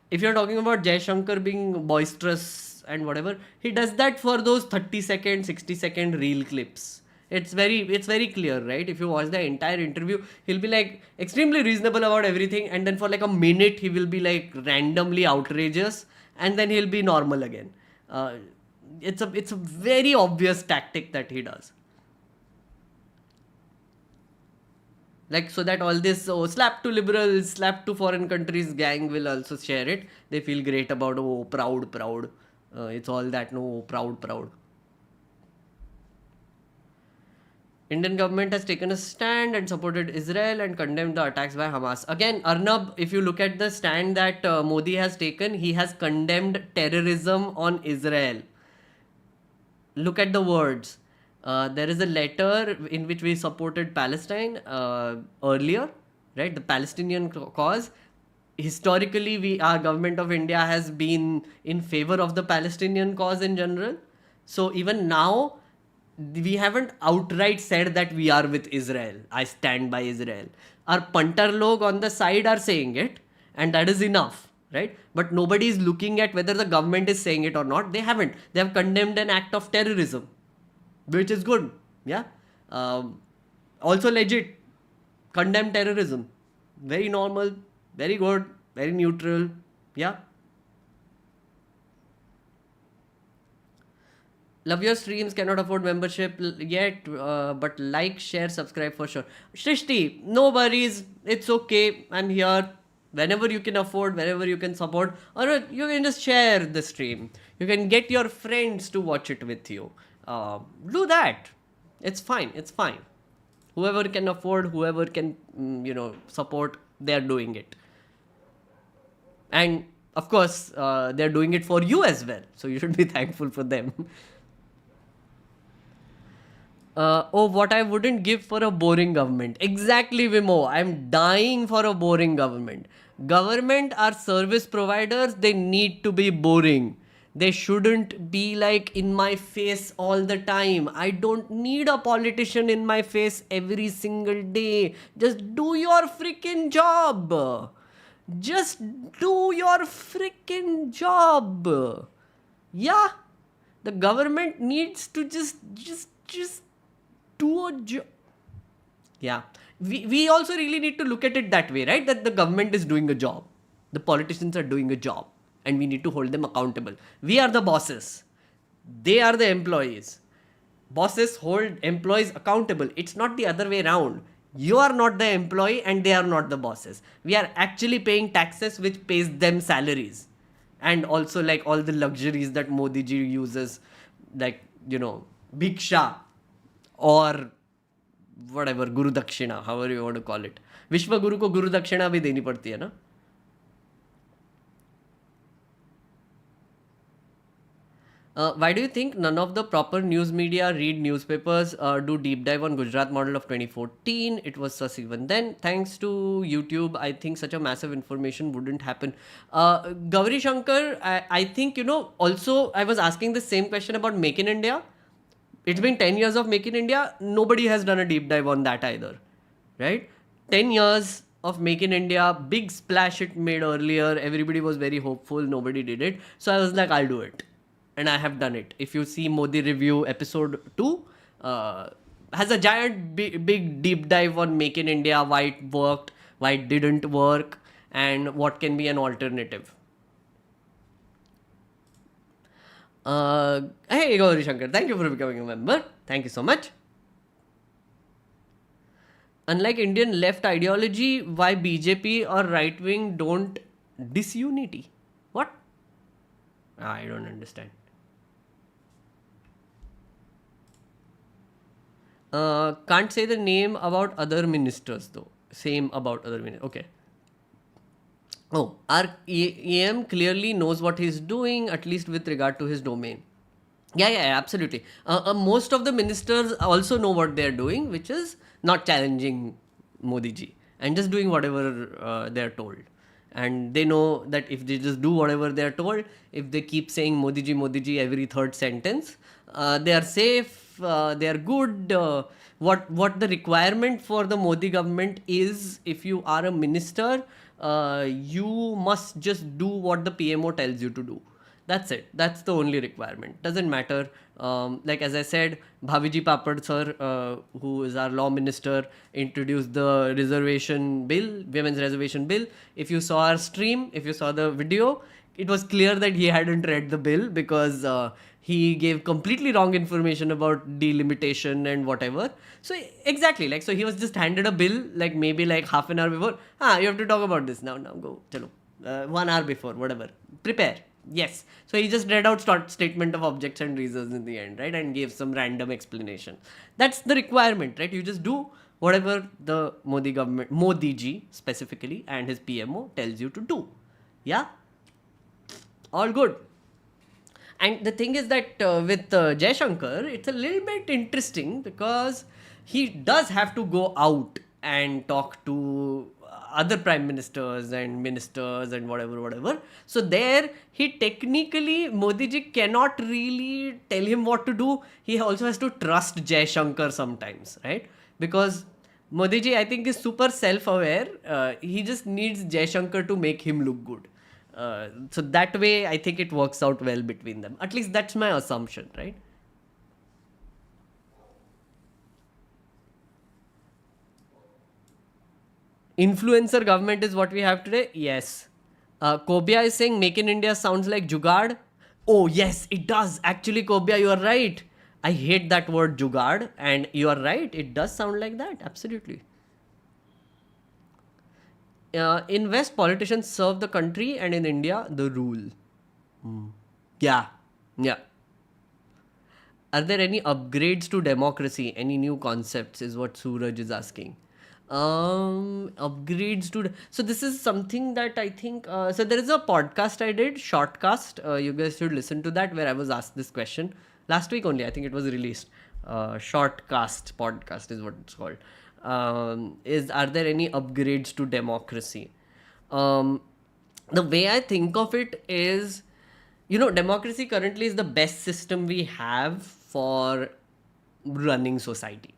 If you're talking about Jai Shankar being boisterous and whatever, he does that for those 30-second, 60-second reel clips. It's very clear, right? If you watch the entire interview, he'll be like extremely reasonable about everything, and then for like a minute he will be like randomly outrageous, and then he'll be normal again. It's a very obvious tactic that he does. Like, so that all this slap to liberals, slap to foreign countries gang will also share it. They feel great about, oh, proud. It's all that, no, proud. Indian government has taken a stand and supported Israel and condemned the attacks by Hamas. Again, Arnab, if you look at the stand that Modi has taken, he has condemned terrorism on Israel. Look at the words. There is a letter in which we supported Palestine earlier, right? The Palestinian cause. Historically, our government of India has been in favor of the Palestinian cause in general. So even now, we haven't outright said that we are with Israel. I stand by Israel. Our punter log on the side are saying it, and that is enough, right? But nobody is looking at whether the government is saying it or not. They haven't. They have condemned an act of terrorism, which is good. Yeah. Also legit. Condemn terrorism. Very normal. Very good. Very neutral. Yeah. Love your streams, cannot afford membership yet, but like, share, subscribe for sure. Shrishti, no worries, it's okay. I'm here. Whenever you can afford, whenever you can support, or you can just share the stream. You can get your friends to watch it with you. Do that. It's fine. Whoever can afford, whoever can, support, they're doing it. And of course, they're doing it for you as well. So you should be thankful for them. What I wouldn't give for a boring government. Exactly, Vimo. I'm dying for a boring government. Government are service providers. They need to be boring. They shouldn't be like in my face all the time. I don't need a politician in my face every single day. Just do your freaking job. Just do your freaking job. Yeah. The government needs to just do a job. Yeah. We also really need to look at it that way, right? That the government is doing a job. The politicians are doing a job. And we need to hold them accountable. We are the bosses. They are the employees. Bosses hold employees accountable. It's not the other way around. You are not the employee and they are not the bosses. We are actually paying taxes which pays them salaries. And also like all the luxuries that Modi ji uses, like, Bhiksha or whatever, Guru Dakshina, however you want to call it. Vishwa Guru ko Guru Dakshina bhi deni padti hai na? Why do you think none of the proper news media read newspapers, do deep dive on Gujarat model of 2014? It was sus even then. Thanks to YouTube, I think such a massive information wouldn't happen. Gauri Shankar, I think, also I was asking the same question about Make in India. It's been 10 years of Make in India. Nobody has done a deep dive on that either, right? 10 years of Make in India, big splash it made earlier. Everybody was very hopeful. Nobody did it. So I was like, I'll do it. And I have done it. If you see Modi Review episode 2, has a giant big deep dive on Make in India, why it worked, why it didn't work, and what can be an alternative. Hey Gauri Shankar, thank you for becoming a member. Thank you so much. Unlike Indian left ideology, why BJP or right wing don't disunity? What? I don't understand. Can't say the name about other ministers though. Same about other ministers. Okay. Oh, our EM clearly knows what he's doing, at least with regard to his domain. Yeah, absolutely. Most of the ministers also know what they're doing, which is not challenging Modi ji and just doing whatever they're told. And they know that if they just do whatever they're told, if they keep saying Modi ji every third sentence, they are safe, they are good. What the requirement for the Modi government is, if you are a minister, you must just do what the PMO tells you to do. That's it. That's the only requirement. Doesn't matter. Like as I said, Bhaviji Papad sir, who is our law minister, introduced the reservation bill, women's reservation bill. If you saw our stream, if you saw the video, it was clear that he hadn't read the bill because he gave completely wrong information about delimitation and whatever. So exactly, like, so he was just handed a bill like maybe like half an hour before. You have to talk about this now. Now go, chalo. 1 hour before, whatever. Prepare. Yes. So he just read out statement of objects and reasons in the end, right? And gave some random explanation. That's the requirement, right? You just do whatever the Modi government, Modi ji specifically, and his PMO tells you to do. Yeah? All good. And the thing is that with Jai Shankar, it's a little bit interesting because he does have to go out and talk to other prime ministers and whatever. So there, he technically, Modi ji cannot really tell him what to do. He also has to trust Jai Shankar sometimes, right? Because Modi ji, I think, is super self-aware. He just needs Jai Shankar to make him look good. So that way, I think it works out well between them. At least that's my assumption, right? Influencer government is what we have today. Yes. Kobia is saying Make in India sounds like jugaad. Oh, yes, it does. Actually, Kobia, you are right. I hate that word jugaad. And you are right. It does sound like that. Absolutely. In West, politicians serve the country, and in India, the rule. Yeah. Are there any upgrades to democracy? Any new concepts is what Suraj is asking. Upgrades to... So this is something that I think... so there is a podcast I did, Shortcast. You guys should listen to that, where I was asked this question. Last week only, I think it was released. Shortcast podcast is what it's called. Are there any upgrades to democracy? The way I think of it is, democracy currently is the best system we have for running society.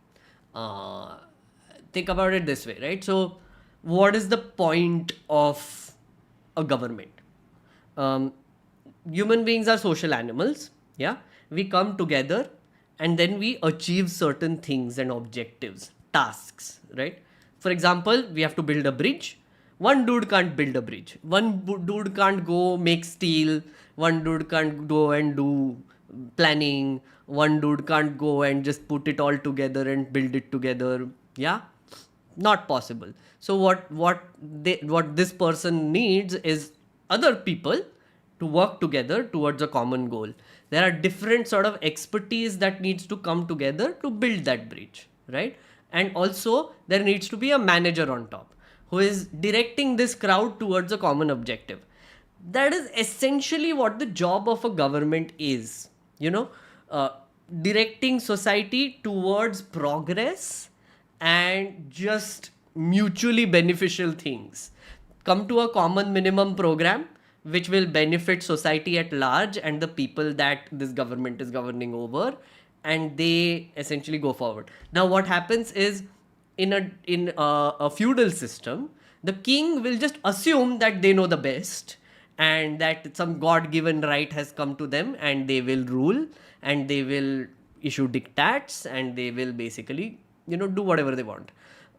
Think about it this way, right? So what is the point of a government? Human beings are social animals. Yeah. We come together and then we achieve certain things and objectives, tasks, right? For example, we have to build a bridge. One dude can't build a bridge. One dude can't go make steel. One dude can't go and do planning. One dude can't go and just put it all together and build it together. Yeah? Not possible. So what this person needs is other people to work together towards a common goal. There are different sort of expertise that needs to come together to build that bridge, right? And also there needs to be a manager on top who is directing this crowd towards a common objective. That is essentially what the job of a government is, directing society towards progress and just mutually beneficial things. Come to a common minimum program which will benefit society at large and the people that this government is governing over, and they essentially go forward. Now what happens is, in a feudal system, the king will just assume that they know the best and that some God-given right has come to them and they will rule and they will issue diktats and they will basically do whatever they want.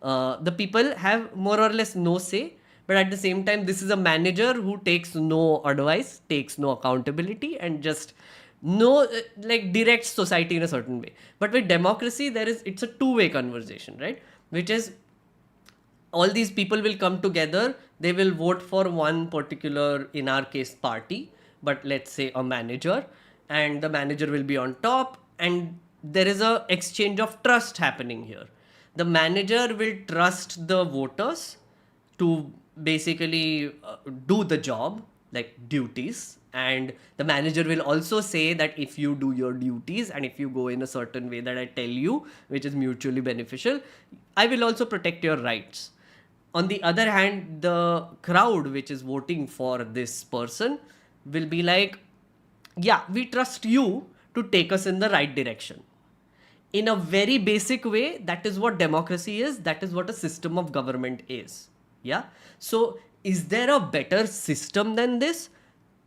The people have more or less no say, but at the same time, this is a manager who takes no advice, takes no accountability, and just directs society in a certain way. But with democracy, it's a two-way conversation, right? Which is, all these people will come together, they will vote for one particular, in our case, party, but let's say a manager, and the manager will be on top, and there is a exchange of trust happening here. The manager will trust the voters to basically do the job, like duties, and the manager will also say that if you do your duties and if you go in a certain way that I tell you, which is mutually beneficial, I will also protect your rights. On the other hand, the crowd which is voting for this person will be like, yeah, we trust you to take us in the right direction. In a very basic way, that is what democracy is. That is what a system of government is. Yeah. So, is there a better system than this?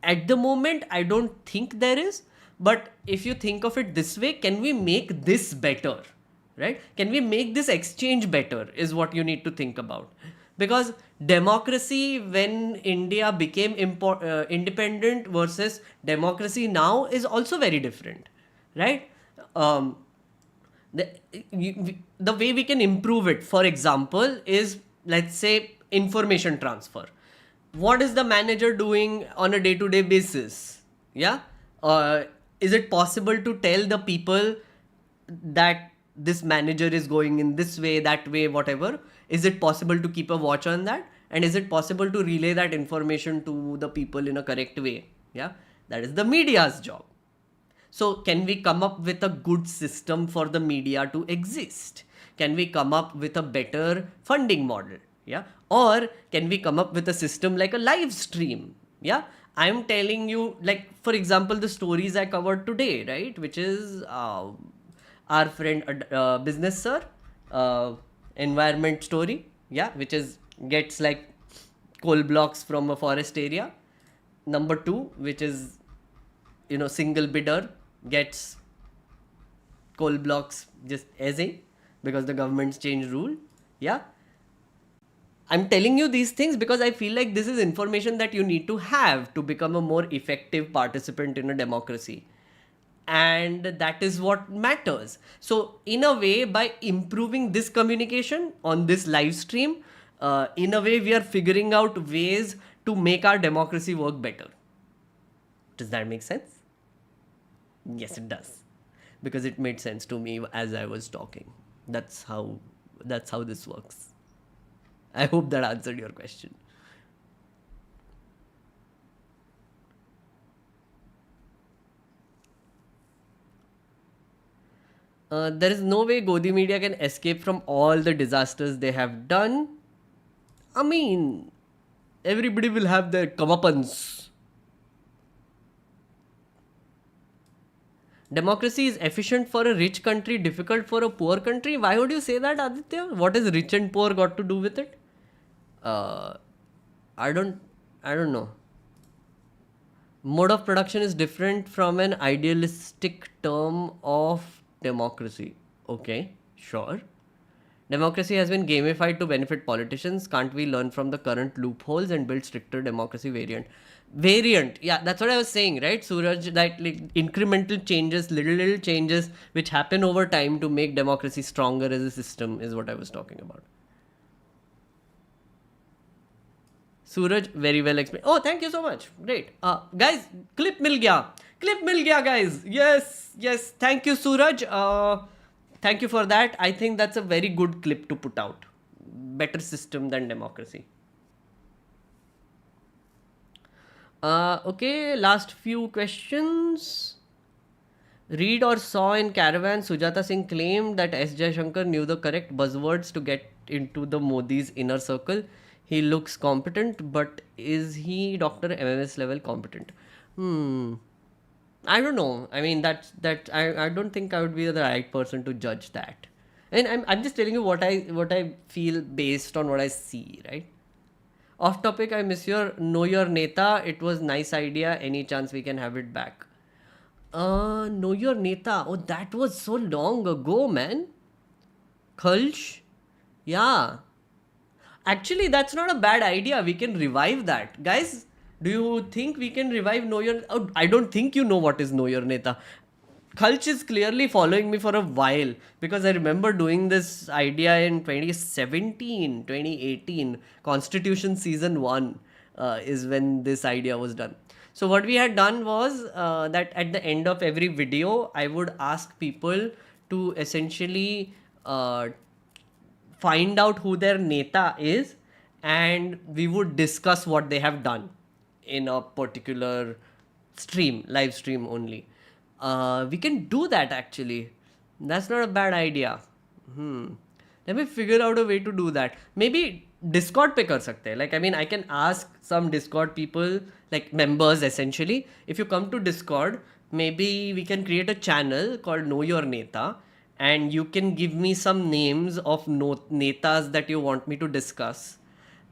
At the moment, I don't think there is. But if you think of it this way, can we make this better? Right? Can we make this exchange better? Is what you need to think about. Because democracy when India became independent versus democracy now is also very different. Right? The, the way we can improve it, for example, is, let's say, information transfer. What is the manager doing on a day-to-day basis? Yeah. Is it possible to tell the people that this manager is going in this way, that way, whatever? Is it possible to keep a watch on that? And is it possible to relay that information to the people in a correct way? Yeah. That is the media's job. So can we come up with a good system for the media to exist? Can we come up with a better funding model? Yeah. Or can we come up with a system like a live stream? Yeah. I'm telling you, like, for example, the stories I covered today, right? Which is our friend, business sir, environment story. Yeah. Which is gets like coal blocks from a forest area. Number 2, which is, single bidder gets coal blocks just as a, because the government's changed rule. Yeah. I'm telling you these things because I feel like this is information that you need to have to become a more effective participant in a democracy. And that is what matters. So in a way, by improving this communication on this live stream, in a way we are figuring out ways to make our democracy work better. Does that make sense? Yes, it does. Because it made sense to me as I was talking. That's how this works. I hope that answered your question. There is no way Godi media can escape from all the disasters they have done. I mean, everybody will have their comeuppance. Democracy is efficient for a rich country, difficult for a poor country. Why would you say that, Aditya? What is rich and poor got to do with it? I don't know. Mode of production is different from an idealistic term of democracy. Okay, sure. Democracy has been gamified to benefit politicians. Can't we learn from the current loopholes and build stricter democracy variant? Yeah, that's what I was saying, right, Suraj? That like incremental changes, little changes which happen over time to make democracy stronger as a system is what I was talking about. Suraj, very well explained. Oh, thank you so much. Great. Guys, clip mil gaya, guys. Yes. Thank you, Suraj. Thank you for that. I think that's a very good clip to put out. Better system than democracy. Okay, last few questions. Read or saw in Caravan, Sujata Singh claimed that S. Jaishankar knew the correct buzzwords to get into the Modi's inner circle. He looks competent, but is he Dr. MMS level competent? I don't know. I mean, I don't think I would be the right person to judge that. And I'm just telling you what I feel based on what I see, right? Off topic, I miss your Know Your Neta. It was nice idea. Any chance we can have it back? Know Your Neta. Oh, that was so long ago, man. Khalsh? Yeah. Actually, that's not a bad idea. We can revive that. Guys, do you think we can revive Know Your... Oh, I don't think you know what is Know Your Neta. Khalch is clearly following me for a while because I remember doing this idea in 2017, 2018. Constitution Season 1 is when this idea was done. So what we had done was that at the end of every video, I would ask people to essentially find out who their neta is, and we would discuss what they have done in a particular live stream only. We can do that actually. That's not a bad idea. Let me figure out a way to do that. Maybe Discord पे कर सकते हैं. Like, I mean, I can ask some Discord people, like members essentially. If you come to Discord, maybe we can create a channel called Know Your Neta, and you can give me some names of netas that you want me to discuss.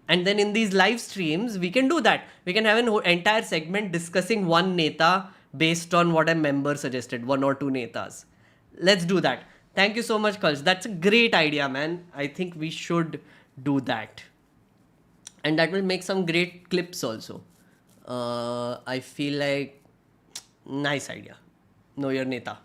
And then in these live streams, we can do that. We can have an entire segment discussing one neta based on what a member suggested, one or two netas. Let's do that. Thank you so much, Kalsh. That's a great idea, man. I think we should do that. And that will make some great clips also. I feel like nice idea. Know your neta.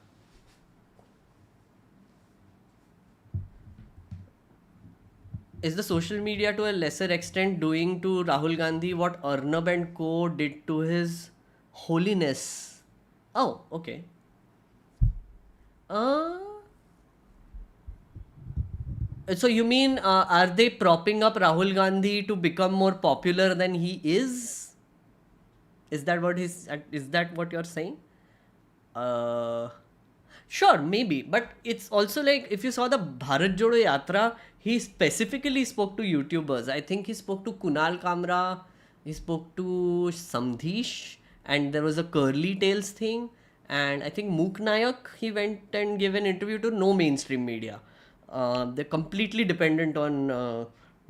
Is the social media to a lesser extent doing to Rahul Gandhi what Arnab and Co did to his holiness? Oh, okay. So you mean, are they propping up Rahul Gandhi to become more popular than he is? Is that what you're saying? Sure, maybe. But it's also like, if you saw the Bharat Jodo Yatra, he specifically spoke to YouTubers. I think he spoke to Kunal Kamra, he spoke to Samdhish, and there was a Curly Tails thing. And I think Mook Nayak, he went and gave an interview to no mainstream media. They're completely dependent on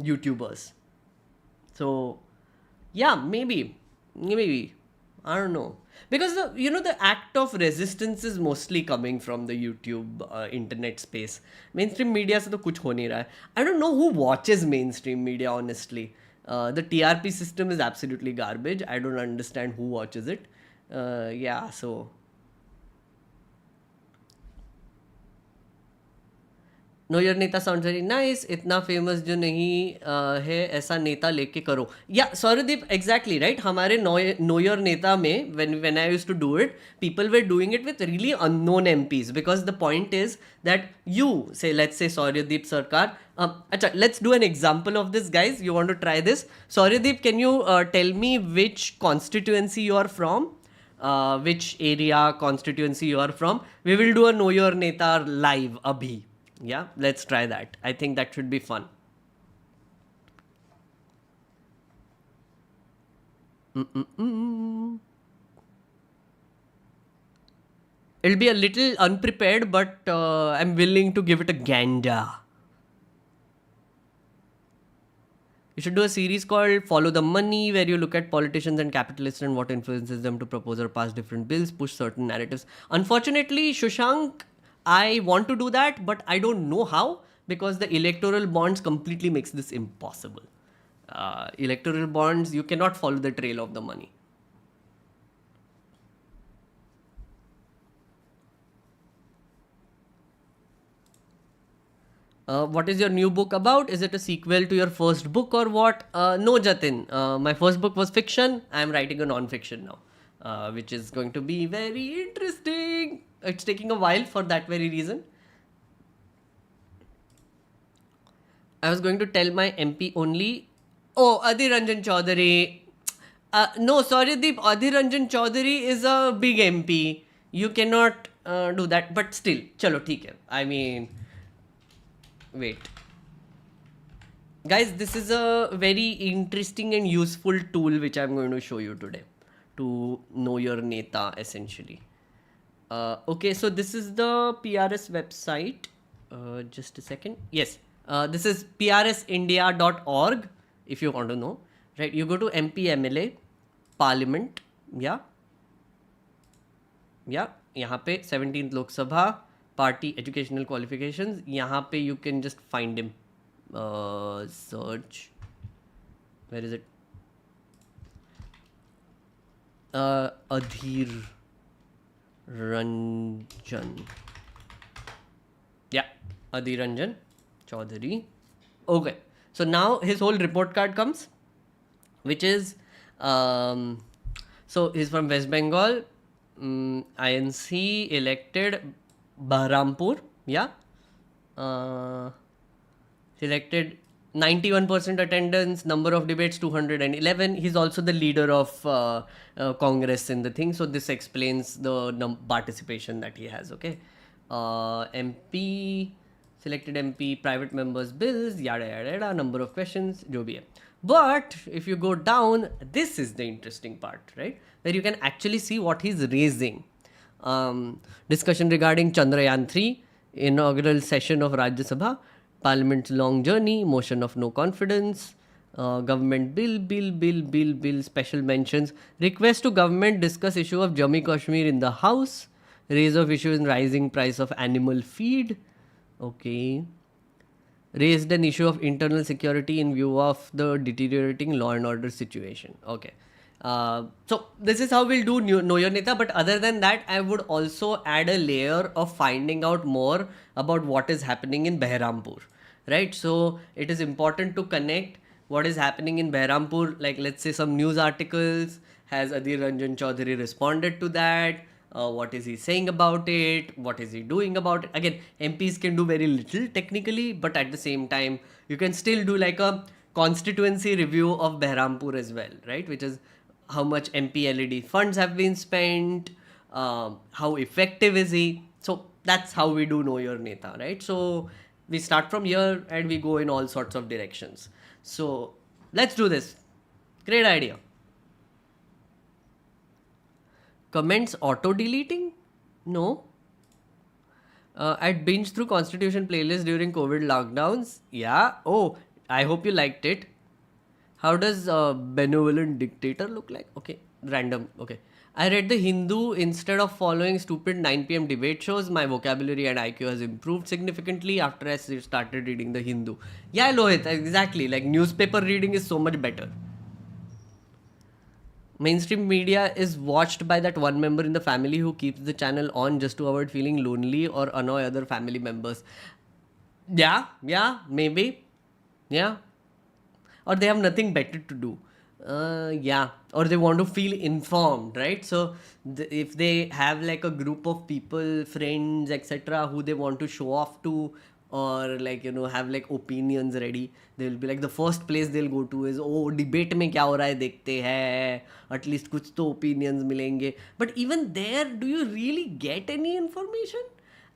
YouTubers. So, yeah, maybe. I don't know. Because the act of resistance is mostly coming from the YouTube internet space. Mainstream media se to kuch ho nahi raha hai. I don't know who watches mainstream media, honestly. The TRP system is absolutely garbage. I don't understand who watches it. Yeah, so... know your Neta sound very nice. इतना famous जो नहीं है ऐसा नेता लेके करो. या Sourdeep, exactly right. हमारे नो योर नेता में when I used to do it, people were doing it with really unknown MPs, because the point is that you say, let's say Sourdeep Sarkar. अच्छा, let's do an example of this, guys. You want to try this? Sourdeep, can you tell me which constituency you are from? Which area constituency you are from? We will do a know your neta live abhi. Yeah, let's try that. I think that should be fun. It'll be a little unprepared, but I'm willing to give it a gander. You should do a series called Follow the Money, where you look at politicians and capitalists and what influences them to propose or pass different bills, push certain narratives. Unfortunately, Shushank, I want to do that, but I don't know how, because the electoral bonds completely makes this impossible. Electoral bonds, you cannot follow the trail of the money. What is your new book about? Is it a sequel to your first book or what? No, Jatin. My first book was fiction. I am writing a non-fiction now, which is going to be very interesting. It's taking a while for that very reason. I was going to tell my MP only. Oh, Adhir Ranjan Chaudhary. No, sorry, Deep. Adhir Ranjan Chaudhary is a big MP. You cannot do that. But still, chalo, theek hai. I mean, wait. Guys, this is a very interesting and useful tool which I'm going to show you today to know your neta, essentially. Okay, so this is the PRS website. Just a second. Yes, this is prsindia.org if you want to know. Right, you go to MP, MLA, Parliament. Yeah. यहाँ पे 17th Lok Sabha, Party, Educational Qualifications. यहाँ पे you can just find him. Search. Where is it? Adhir Ranjan. Yeah, Adhir Ranjan Chaudhary. Okay, so now his whole report card comes, which is So he's from West Bengal. INC elected Bahrampur. Yeah. Selected 91% attendance, number of debates 211. He's also the leader of Congress in the thing. So this explains the participation that he has. Okay. MP, selected MP, private members' bills, yada yada yada, number of questions, jo bhi hai. But if you go down, this is the interesting part, right? Where you can actually see what he's raising. Discussion regarding Chandrayaan 3, inaugural session of Rajya Sabha, Parliament's long journey, motion of no confidence, government bill, special mentions, request to government discuss issue of Jammu Kashmir in the House, raise of issue in rising price of animal feed. Okay. Raised an issue of internal security in view of the deteriorating law and order situation. Okay. So this is how we'll do Know Your Neta. But other than that, I would also add a layer of finding out more about what is happening in Behrampur. Right. So it is important to connect what is happening in Behrampur. Like, let's say some news articles. Has Adhir Ranjan Chaudhary responded to that? What is he saying about it? What is he doing about it? Again, MPs can do very little technically, but at the same time, you can still do like a constituency review of Behrampur as well, right? Which is how much MP LED funds have been spent, how effective is he? So that's how we do Know Your Neta, right? So we start from here and we go in all sorts of directions. So let's do this. Great idea. Comments auto-deleting? No. I'd binge through Constitution playlist during COVID lockdowns. Yeah. Oh, I hope you liked it. How does a benevolent dictator look like? Okay. Random. Okay. I read The Hindu instead of following stupid 9 p.m. debate shows. My vocabulary and IQ has improved significantly after I started reading The Hindu. Yeah, Lohit, exactly. Like, newspaper reading is so much better. Mainstream media is watched by that one member in the family who keeps the channel on just to avoid feeling lonely or annoy other family members. Yeah, maybe. Yeah. Or they have nothing better to do. Yeah. Or they want to feel informed, right? So if they have like a group of people, friends, etc., who they want to show off to, or like, you know, have like opinions ready, they'll be like, the first place they'll go to is, oh, debate में क्या हो रहा है देखते हैं, at least कुछ तो opinions मिलेंगे. But even there, do you really get any information?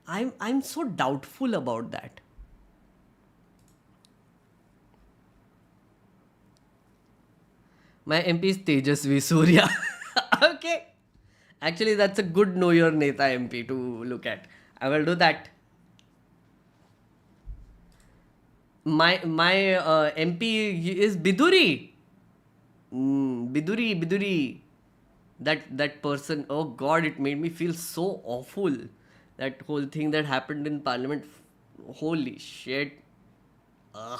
I'm so doubtful about that. My MP is Tejasvi Surya. Okay. Actually, that's a good Know Your Neta MP to look at. I will do that. My MP is Biduri. Biduri. That person. Oh God, it made me feel so awful. That whole thing that happened in Parliament. Holy shit. I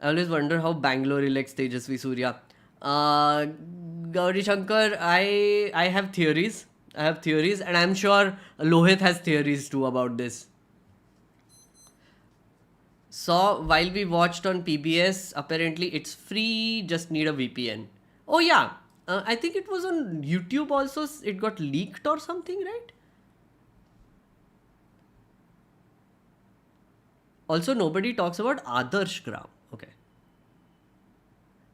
always wonder how Bangalore elects Tejasvi Surya. Gauri Shankar, I have theories. And I'm sure Lohit has theories too about this. So while we watched on PBS, apparently it's free, just need a VPN. Oh yeah, I think it was on YouTube also, it got leaked or something, right? Also, nobody talks about Adarsh Gram. Okay.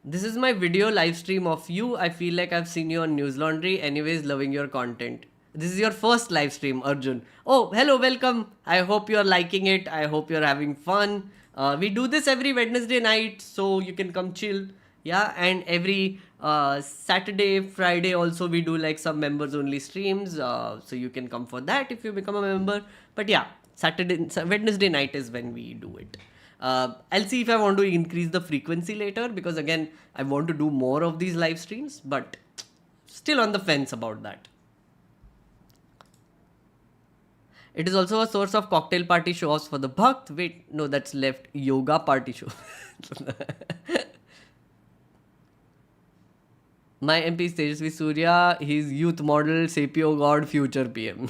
This is my video live stream of you. I feel like I've seen you on News Laundry. Anyways, loving your content. This is your first live stream, Arjun. Oh, hello, welcome. I hope you're liking it. I hope you're having fun. We do this every Wednesday night, so you can come chill. Yeah, and every Saturday, Friday also we do like some members only streams. So you can come for that if you become a member. But yeah, Wednesday night is when we do it. I'll see if I want to increase the frequency later, because again, I want to do more of these live streams, but still on the fence about that. It is also a source of cocktail party shows for the Bhakt. Wait, no, that's left. Yoga party show. My MP is Tejasvi Surya. He's youth model, Sapio God, future PM.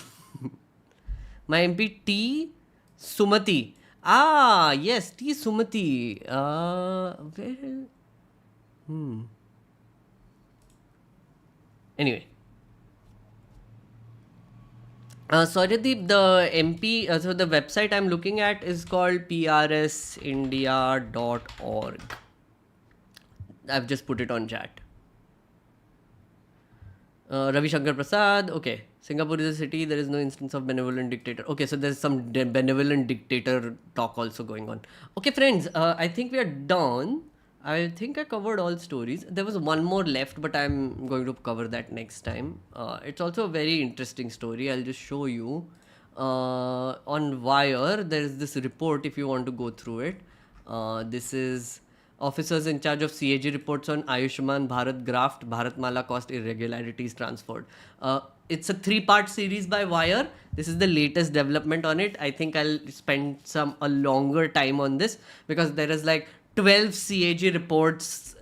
My MP T. Sumati. Ah, yes, T. Sumati. Where? Anyway. Sorry, the MP, so the website I'm looking at is called prsindia.org. I've just put it on chat. Ravi Shankar Prasad, okay. Singapore is a city, there is no instance of benevolent dictator. Okay, so there's some benevolent dictator talk also going on. Okay, friends, I think we are done. I think I covered all stories. There was one more left, but I'm going to cover that next time. It's also a very interesting story. I'll just show you. On Wire, there is this report if you want to go through it. This is officers in charge of CAG reports on Ayushman Bharat graft, Bharatmala cost irregularities transferred. It's a 3-part series by Wire. This is the latest development on it. I think I'll spend a longer time on this because there is like 12 CAG reports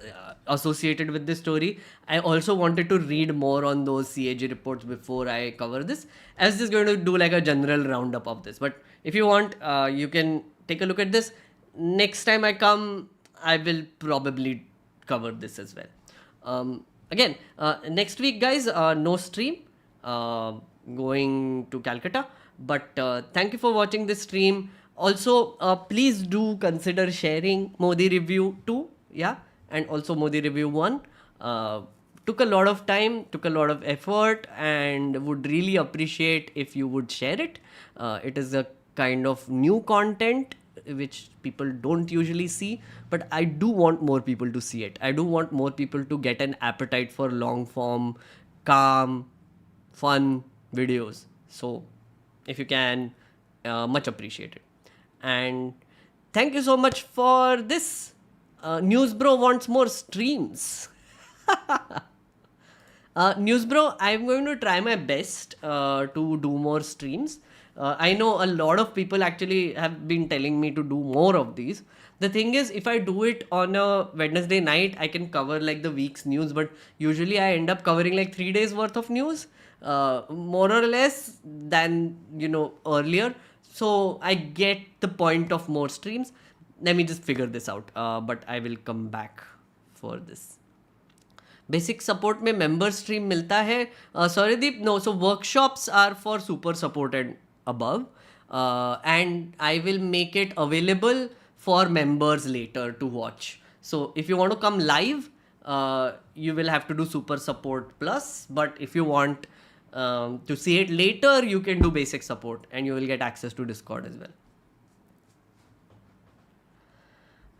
associated with this story. I also wanted to read more on those CAG reports before I cover this. I was just going to do like a general roundup of this. But if you want, you can take a look at this. Next time I come, I will probably cover this as well. Again, next week, guys, no stream. Going to Calcutta. But thank you for watching this stream. Also, please do consider sharing Modi Review 2. Yeah. And also Modi Review 1. Took a lot of time, took a lot of effort, and would really appreciate if you would share it. It is a kind of new content which people don't usually see, but I do want more people to see it. I do want more people to get an appetite for long form, calm, fun videos. So if you can, much appreciated. And thank you so much for this. Newsbro wants more streams. Newsbro, I'm going to try my best to do more streams. I know a lot of people actually have been telling me to do more of these. The thing is, if I do it on a Wednesday night, I can cover like the week's news, but usually I end up covering like 3 days worth of news, more or less than, earlier. So I get the point of more streams. Let me just figure this out. But I will come back for this. Basic support में member stream मिलता है. Sorry Deep, no. So workshops are for super supported above, and I will make it available for members later to watch. So if you want to come live, you will have to do super support plus. But if you want to see it later, you can do basic support, and you will get access to Discord as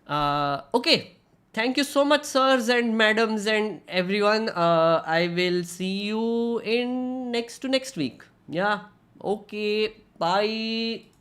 well. Okay. Thank you so much, sirs and madams and everyone. I will see you in next week. Yeah. Okay. Bye.